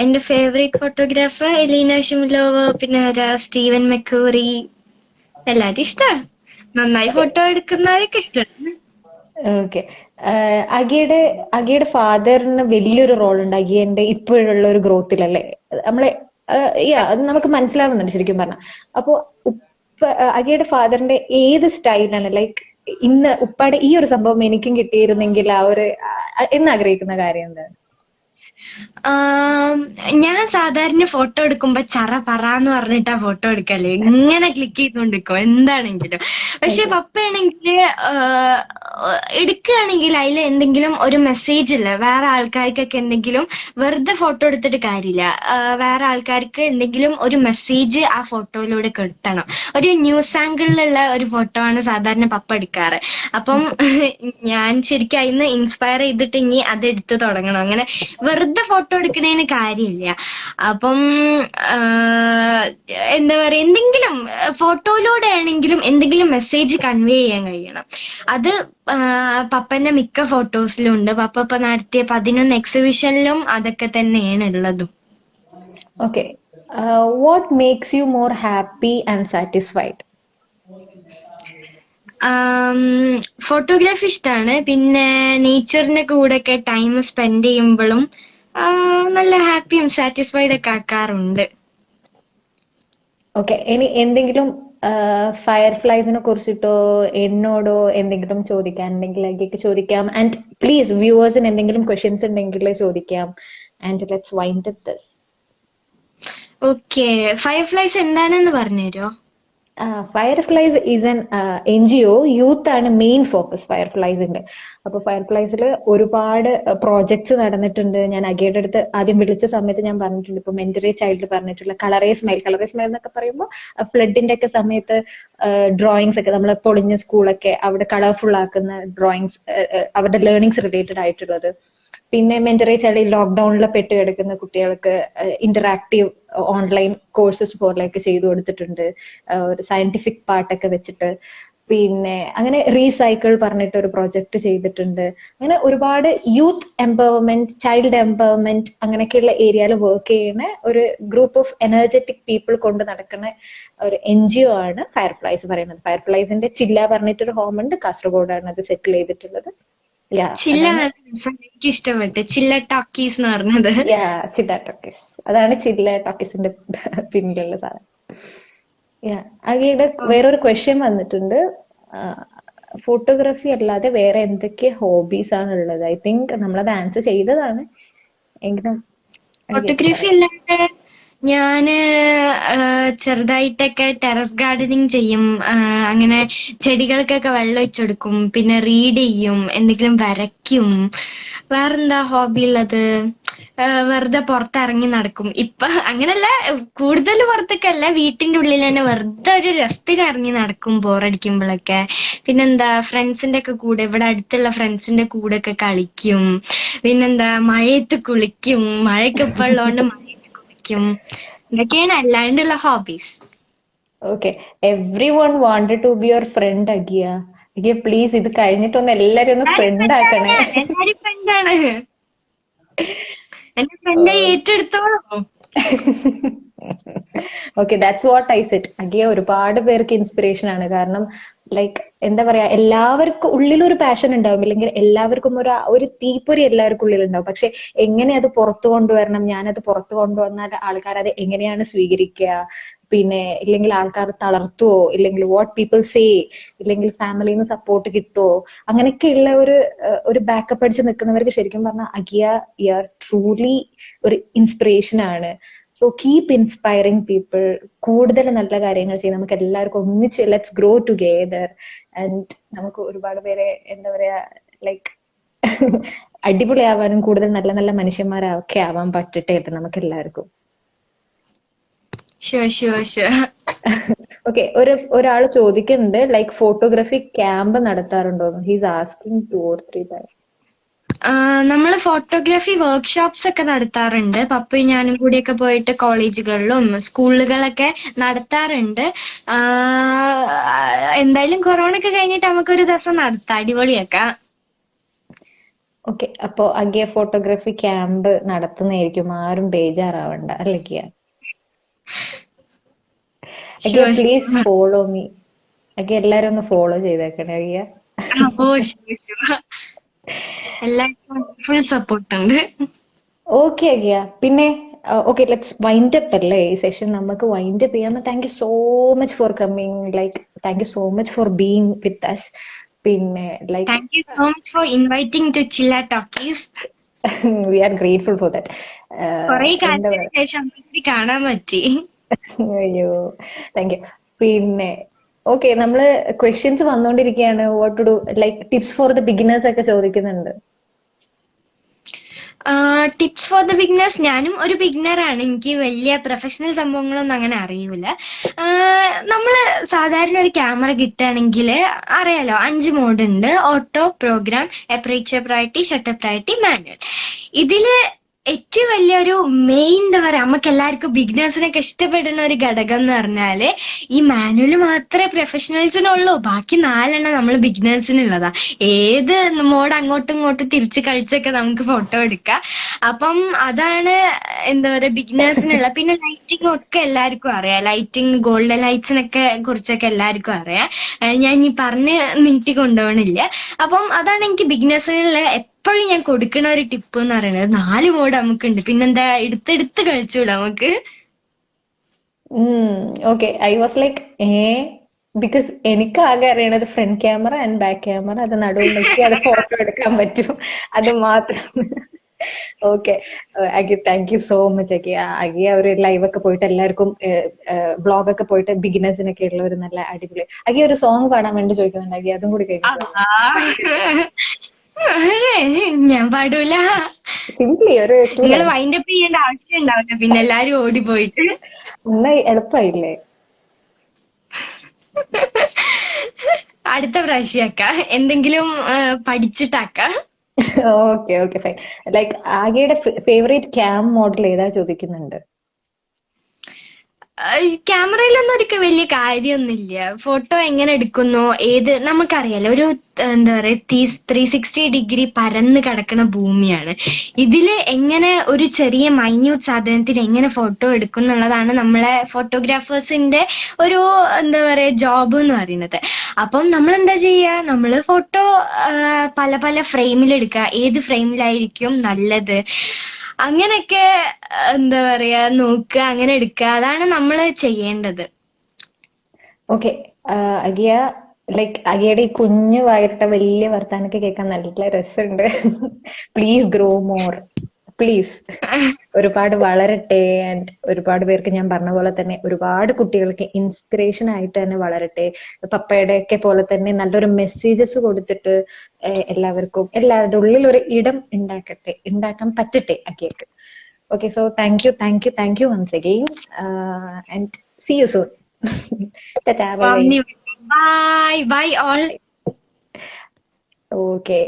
എന്റെ ഫേവറേറ്റ് ഫോട്ടോഗ്രാഫർ എലീന ഷിമിലോവ, പിന്നെ സ്റ്റീവൻ മെക്കൂറി. എല്ലാരും ഇഷ്ടമാണ്, നന്നായി ഫോട്ടോ എടുക്കുന്നവരൊക്കെ ഇഷ്ടമാണ്. ഓക്കെ, അഗയുടെ ഫാദറിന് വലിയൊരു റോൾ ഉണ്ട് അഗിയന്റെ ഇപ്പോഴുള്ള ഒരു ഗ്രോത്തിലല്ലേ? നമ്മളെ അത് നമുക്ക് മനസ്സിലാവുന്നുണ്ട് ശരിക്കും പറഞ്ഞ. അപ്പോ അഗയുടെ ഫാദറിന്റെ ഏത് സ്റ്റൈലാണ് ലൈക്ക് ഇന്ന് ഉപ്പാടെ ഈ ഒരു സംഭവം എനിക്കും കിട്ടിയിരുന്നെങ്കിൽ ആ ഒരു എന്ന് ആഗ്രഹിക്കുന്ന കാര്യം എന്താണ്? ഞാൻ സാധാരണ ഫോട്ടോ എടുക്കുമ്പോ ചറ പറന്ന് പറഞ്ഞിട്ടാ ഫോട്ടോ എടുക്കല്, ഇങ്ങനെ ക്ലിക്ക് ചെയ്തോണ്ടിരിക്കും എന്താണെങ്കിലും. പക്ഷെ പപ്പയാണെങ്കിൽ എടുക്കുകയാണെങ്കിൽ അതിൽ എന്തെങ്കിലും ഒരു മെസ്സേജ് ഇല്ല, വേറെ ആൾക്കാർക്കൊക്കെ എന്തെങ്കിലും വെറുതെ ഫോട്ടോ എടുത്തിട്ട് കാര്യമില്ല. വേറെ ആൾക്കാർക്ക് എന്തെങ്കിലും ഒരു മെസ്സേജ് ആ ഫോട്ടോയിലൂടെ കിട്ടണം. ഒരു ന്യൂസ് ആംഗിളിലുള്ള ഒരു ഫോട്ടോ ആണ് സാധാരണ പപ്പ എടുക്കാറ്. അപ്പം ഞാൻ ശരിക്കും അതിന്ന് ഇൻസ്പയർ ചെയ്തിട്ട് ഇനി അത് എടുത്ത് തുടങ്ങണം. അങ്ങനെ വെറുതെ ഫോട്ടോ എടുക്കണേന് കാര്യമില്ല. അപ്പം എന്താ പറയാ, എന്തെങ്കിലും ഫോട്ടോയിലൂടെ ആണെങ്കിലും എന്തെങ്കിലും മെസ്സേജ് കൺവേ ചെയ്യാൻ കഴിയണം. അത് പപ്പന്റെ മിക്ക ഫോട്ടോസിലും ഉണ്ട്. പപ്പ ഇപ്പൊ നടത്തിയ 11 എക്സിബിഷനിലും അതൊക്കെ തന്നെയാണ് ഉള്ളതും. Okay, what makes you more happy and satisfied? Photography ഇഷ്ടമാണ്. പിന്നെ നേച്ചറിന്റെ കൂടെ ഒക്കെ ടൈം സ്പെൻഡ് ചെയ്യുമ്പോഴും നല്ല ഹാപ്പിയും സാറ്റിസ്ഫൈഡ് ഒക്കെ ആക്കാറുണ്ട്. ഓക്കെ, ഇനി എന്തെങ്കിലും ഫയർഫ്ലൈസിനെ കുറിച്ചിട്ടോ എന്നോടോ എന്തെങ്കിലും ചോദിക്കാനുണ്ടെങ്കിൽ അഗയ്ക്ക് ചോദിക്കാം. ആൻഡ് പ്ലീസ് വ്യൂവേഴ്സിന് എന്തെങ്കിലും ക്വസ്റ്റ്യൻസ് ഉണ്ടെങ്കിൽ ചോദിക്കാം. And let's wind up this. Okay, Fireflies എന്താണെന്ന് പറഞ്ഞുതരോ? Fireflies is an NGO, youth ആണ് മെയിൻ ഫോക്കസ് ഫയർഫ്ലൈസിന്റെ. അപ്പൊ ഫയർഫ്ലൈസിൽ ഒരുപാട് പ്രോജക്ട്സ് നടന്നിട്ടുണ്ട്. ഞാൻ അഗയുടെ അടുത്ത് ആദ്യം വിളിച്ച സമയത്ത് ഞാൻ പറഞ്ഞിട്ടുണ്ട്, ഇപ്പൊ മെന്ററി ചൈൽഡ് പറഞ്ഞിട്ടുള്ള കളറേ സ്മൈൽ എന്നൊക്കെ പറയുമ്പോൾ ഫ്ലഡിന്റെ ഒക്കെ സമയത്ത് ഡ്രോയിങ്സ് ഒക്കെ നമ്മൾ പൊളിഞ്ഞ സ്കൂളൊക്കെ അവിടെ കളർഫുൾ ആക്കുന്ന ഡ്രോയിങ്സ്, അവരുടെ ലേണിങ്സ് റിലേറ്റഡ് ആയിട്ടുള്ളത്. പിന്നെ മെന്ററി ചൈൽഡ് ലോക്ക്ഡൌണിൽ പെട്ട് കിടക്കുന്ന കുട്ടികൾക്ക് ഇന്ററാക്റ്റീവ് ഓൺലൈൻ കോഴ്സസ് പോലെയൊക്കെ ചെയ്തു കൊടുത്തിട്ടുണ്ട്, ഒരു സയന്റിഫിക് പാർട്ടൊക്കെ വെച്ചിട്ട്. പിന്നെ അങ്ങനെ റീസൈക്കിൾ പറഞ്ഞിട്ട് ഒരു പ്രോജക്റ്റ് ചെയ്തിട്ടുണ്ട്. അങ്ങനെ ഒരുപാട് യൂത്ത് എംപവർമെന്റ്, ചൈൽഡ് എംപവർമെന്റ് അങ്ങനെയൊക്കെയുള്ള ഏരിയയിൽ വർക്ക് ചെയ്യുന്ന ഒരു ഗ്രൂപ്പ് ഓഫ് എനർജറ്റിക് പീപ്പിൾ കൊണ്ട് നടക്കുന്ന ഒരു NGO ആണ് ഫയർഫ്ലൈസ് പറയുന്നത്. ഫയർഫ്ലൈസിന്റെ ചില്ല പറഞ്ഞിട്ടൊരു ഹോം ഉണ്ട്, കാസർഗോഡാണ് അത് സെറ്റിൽ ചെയ്തിട്ടുള്ളത്. ചില്ല എനിക്ക് ഇഷ്ടപ്പെട്ടു, ചില്ല ടോക്കീസ് എന്ന് പറഞ്ഞത്. ചില്ല ടോക്കീസ്, അതാണ് ചില്ല ടോക്കീസിന്റെ പിന്നിലുള്ള സാധനം. അഗയുടെ വേറൊരു ക്വസ്റ്റ്യൻ വന്നിട്ടുണ്ട്. ഫോട്ടോഗ്രാഫി അല്ലാതെ വേറെ എന്തൊക്കെ ഹോബീസ് ആണ് ഉള്ളത്? ഐ തിങ്ക് നമ്മളത് ആൻസർ ചെയ്തതാണ്, എങ്കിലും ഫോട്ടോഗ്രാഫി അല്ലാണ്ട് ഞാന് ചെറുതായിട്ടൊക്കെ ടെറസ് ഗാർഡനിങ് ചെയ്യും, അങ്ങനെ ചെടികൾക്കൊക്കെ വെള്ളം ഒഴിച്ചെടുക്കും, പിന്നെ റീഡ് ചെയ്യും, എന്തെങ്കിലും വരയ്ക്കും. വേറെന്താ ഹോബി ഉള്ളത്? വെറുതെ പുറത്തിറങ്ങി നടക്കും. ഇപ്പൊ അങ്ങനല്ല, കൂടുതൽ പുറത്തേക്കല്ല, വീട്ടിന്റെ ഉള്ളിൽ തന്നെ വെറുതെ ഒരു രസത്തിന് ഇറങ്ങി നടക്കും ബോറടിക്കുമ്പോഴൊക്കെ. പിന്നെന്താ ഫ്രണ്ട്സിന്റെ ഒക്കെ കൂടെ, ഇവിടെ അടുത്തുള്ള ഫ്രണ്ട്സിന്റെ കൂടെ ഒക്കെ കളിക്കും. പിന്നെന്താ മഴയത്ത് കുളിക്കും, മഴയൊക്കെ ഇപ്പൊ ഉള്ളതുകൊണ്ട് മഴയത്ത് കുളിക്കും. ഇതൊക്കെയാണ് അല്ലാണ്ടുള്ള hobbies. Okay, everyone wanted to be your friend Agiya. Agiya please ഇത് കഴിഞ്ഞിട്ടൊന്ന് എല്ലാരും ഒന്ന് ഫ്രണ്ട് ആക്കണേ. എല്ലാരും ഫ്രണ്ടാണ്, എന്റെ ഫ്രണ്ട് ഏറ്റെടുത്തോളൂ. Okay, that's what I set. Agiya ഒരുപാട് പേർക്ക് ഇൻസ്പിറേഷൻ ആണ്. കാരണം ലൈക്ക് എന്താ പറയാ, എല്ലാവർക്കും ഉള്ളിലൊരു പാഷൻ ഉണ്ടാവും, ഇല്ലെങ്കിൽ എല്ലാവർക്കും ഒരു തീപ്പൊരി എല്ലാവർക്കും ഉള്ളിൽ ഉണ്ടാവും. പക്ഷെ എങ്ങനെ അത് പുറത്തു കൊണ്ടുവരണം, ഞാനത് പുറത്തു കൊണ്ടുവന്നാൽ ആൾക്കാർ അത് എങ്ങനെയാണ് സ്വീകരിക്കുക, പിന്നെ ഇല്ലെങ്കിൽ ആൾക്കാർ തളർത്തുവോ, ഇല്ലെങ്കിൽ വാട്ട് പീപ്പിൾ സേ, ഇല്ലെങ്കിൽ ഫാമിലിയിൽ നിന്ന് സപ്പോർട്ട് കിട്ടുമോ, അങ്ങനെയൊക്കെയുള്ള ഒരു ബാക്കപ്പ് അടിച്ച് നിൽക്കുന്നവർക്ക് ശരിക്കും പറഞ്ഞാൽ അഗിയ യു ആർ ട്രൂലി ഒരു ഇൻസ്പിറേഷൻ ആണ്. So keep inspiring people. കൂടുതൽ നല്ല കാര്യങ്ങൾ ചെയ്യും. നമുക്ക് എല്ലാവർക്കും ഒന്നിച്ച് ലെറ്റ്സ് ഗ്രോ ടുഗെദർ. ആൻഡ് നമുക്ക് ഒരുപാട് പേരെ എന്താ പറയാ ലൈക്ക് അടിപൊളിയാവാനും കൂടുതൽ നല്ല നല്ല മനുഷ്യന്മാരൊക്കെ ആവാൻ പറ്റട്ടെ നമുക്ക് എല്ലാവർക്കും. ഓക്കെ, ഒരാള് ചോദിക്കുന്നുണ്ട് ലൈക്ക് ഫോട്ടോഗ്രാഫി ക്യാമ്പ് നടത്താറുണ്ടോ? He's asking 2 or 3 times. നമ്മള് ഫോട്ടോഗ്രാഫി വർക്ക്ഷോപ്സ് ഒക്കെ നടത്താറുണ്ട്. പപ്പയും ഞാനും കൂടിയൊക്കെ പോയിട്ട് കോളേജുകളിലും സ്കൂളുകളൊക്കെ നടത്താറുണ്ട്. എന്തായാലും കൊറോണ ഒക്കെ കഴിഞ്ഞിട്ട് നമുക്കൊരു ദിവസം നടത്താം, അടിപൊളിയാക്കാം. ഓക്കെ, അപ്പൊ അഗിയ ഫോട്ടോഗ്രാഫി ക്യാമ്പ് നടത്തുന്നതായിരിക്കും, ആരും ബേജാറാവണ്ട അല്ലേക്കിയ. Agiya please follow me. Agiya എല്ലാരും ഒന്ന് ഫോളോ ചെയ്തേക്കണേ അഗിയ. എല്ലാവർക്കും ഫുൾ സപ്പോർട്ട് ഉണ്ട്. ഓക്കെ അഗിയ, പിന്നെ ഓക്കെ ലെറ്റ്സ് വൈൻഡ് അപ്പ് അല്ലേ ഈ സെഷൻ, നമുക്ക് വൈൻഡ് അപ്പ് ചെയ്യാം. Thank you so much for coming, like thank you so much for being with us. പിന്നെ like thank you so much for inviting to Chilla Talkies. We are grateful for that. കുറേ കാലത്തിന് ശേഷം കാണാൻ പറ്റി. അയ്യോ താങ്ക് യു. പിന്നെ ഓക്കെ, നമ്മള് ക്വസ്റ്റ്യൻസ് വന്നോണ്ടിരിക്കുകയാണ്. What to do, like tips for the beginners ഒക്കെ ചോദിക്കുന്നുണ്ട്. ടിപ്സ് ഫോർ ദ ബിഗിനേഴ്സ്, ഞാനും ഒരു ബിഗിനറാണ്, എനിക്ക് വലിയ പ്രൊഫഷണൽ സംഭവങ്ങളൊന്നും അങ്ങനെ അറിയൂല. നമ്മള് സാധാരണ ഒരു ക്യാമറ കിട്ടുകയാണെങ്കിൽ അറിയാലോ, 5 മോഡ് ഉണ്ട്: auto, program, aperture priority, shutter priority, manual. ഇതില് ഏറ്റവും വലിയൊരു മെയിൻ എന്താ പറയാ, നമുക്ക് എല്ലാവർക്കും ബിഗിനേഴ്സിനൊക്കെ ഇഷ്ടപ്പെടുന്ന ഒരു ഘടകം എന്ന് പറഞ്ഞാല് ഈ മാനുവൽ മാത്രമേ പ്രൊഫഷണൽസിനുള്ളൂ. ബാക്കി 4 നമ്മൾ ബിഗിനേഴ്സിനുള്ളതാ. ഏത് മോഡ് അങ്ങോട്ടും ഇങ്ങോട്ടും തിരിച്ച് കളിച്ചൊക്കെ നമുക്ക് ഫോട്ടോ എടുക്കാം. അപ്പം അതാണ് എന്താ പറയാ ബിഗിനേഴ്സിനുള്ള. പിന്നെ ലൈറ്റിംഗ് ഒക്കെ എല്ലാവർക്കും അറിയാം, ലൈറ്റിംഗ്, ഗോൾഡൻ ലൈറ്റ്സിനൊക്കെ കുറിച്ചൊക്കെ എല്ലാവർക്കും അറിയാം. ഞാൻ ഈ പറഞ്ഞ് നീട്ടി കൊണ്ടുപോകണില്ല. അപ്പം അതാണ് എനിക്ക് ബിഗിനേഴ്സിനുള്ള എപ്പോഴും ഞാൻ കൊടുക്കുന്ന ഒരു ടിപ്പ് എന്ന് പറയുന്നത്. 4 മോഡ് നമുക്കുണ്ട്, പിന്നെന്താ എടുത്തെടുത്ത് കളിച്ചൂടാ നമുക്ക്. Okay, I was like because എനിക്ക് ആകെ അറിയണത് front camera and back camera, അത് നടുവിൽ നോക്കി അത് ഫോട്ടോ എടുക്കാൻ പറ്റും, അത് മാത്രം. Okay Agi, thank you so much Agiya. Agiya ഒരു ലൈവ് ഒക്കെ പോയിട്ട് എല്ലാവർക്കും ബ്ലോഗ് ഒക്കെ പോയിട്ട് ബിഗിനേഴ്സിനൊക്കെ ഉള്ള ഒരു നല്ല അടിപൊളി. അഗിയ ഒരു സോങ് പാടാൻ വേണ്ടി ചോദിക്കുന്നുണ്ട് അഗിയ, അതും കൂടി കേൾക്കാം. ഞാൻ പാടൂല. സിംപ്ലി ഒരു നിങ്ങൾ വൈൻഡ് അപ്പ് ചെയ്യേണ്ട ആവശ്യം ഉണ്ടാവില്ല, പിന്നെ എല്ലാരും ഓടി പോയിട്ട്. എളുപ്പമായില്ലേ? അടുത്ത പ്രാവശ്യമാക്ക, എന്തെങ്കിലും പഠിച്ചിട്ടാക്ക. Okay okay fine. ലൈക്ക് ആകെയുടെ ഫേവറേറ്റ് ക്യാം മോഡൽ ഏതാ ചോദിക്കുന്നുണ്ട്. ക്യാമറയിലൊന്നും ഒരു വലിയ കാര്യമൊന്നുമില്ല. ഫോട്ടോ എങ്ങനെ എടുക്കുന്നു, ഏത് നമുക്കറിയാലോ. ഒരു എന്താ പറയാ 360 ഡിഗ്രി പരന്ന് കിടക്കുന്ന ഭൂമിയാണ്. ഇതില് എങ്ങനെ ഒരു ചെറിയ മൈന്യൂട്ട് സാധനത്തിന് എങ്ങനെ ഫോട്ടോ എടുക്കും എന്നുള്ളതാണ് നമ്മളെ ഫോട്ടോഗ്രാഫേഴ്സിന്റെ ഒരു എന്താ പറയാ ജോബ് എന്ന് പറയുന്നത്. അപ്പം നമ്മൾ എന്താ ചെയ്യുക, നമ്മള് ഫോട്ടോ പല പല ഫ്രെയിമിൽ എടുക്കുക, ഏത് ഫ്രെയിമിലായിരിക്കും നല്ലത് അങ്ങനെയൊക്കെ എന്താ പറയാ നോക്കുക, അങ്ങനെ എടുക്കുക. അതാണ് നമ്മൾ ചെയ്യേണ്ടത്. ഓക്കെ. അഗിയ, ലൈക്ക് അഗിയുടെ ഈ കുഞ്ഞു വായിട്ട വലിയ വർത്താനൊക്കെ കേൾക്കാൻ നല്ല രസമുണ്ട്. Please grow more, please. ഒരുപാട് വളരട്ടെ. ആൻഡ് ഒരുപാട് പേർക്ക് ഞാൻ പറഞ്ഞ പോലെ തന്നെ ഒരുപാട് കുട്ടികൾക്ക് ഇൻസ്പിറേഷൻ ആയിട്ട് തന്നെ വളരട്ടെ. പപ്പയുടെ ഒക്കെ പോലെ തന്നെ നല്ലൊരു മെസ്സേജസ് കൊടുത്തിട്ട് എല്ലാവർക്കും എല്ലാവരുടെ ഉള്ളിൽ ഒരു ഇടം ഉണ്ടാക്കാൻ പറ്റട്ടെ അഗിയക്ക്. Okay, so thank you once again, and see you soon. Ta-ta, bye bye. Bye bye all. Okay.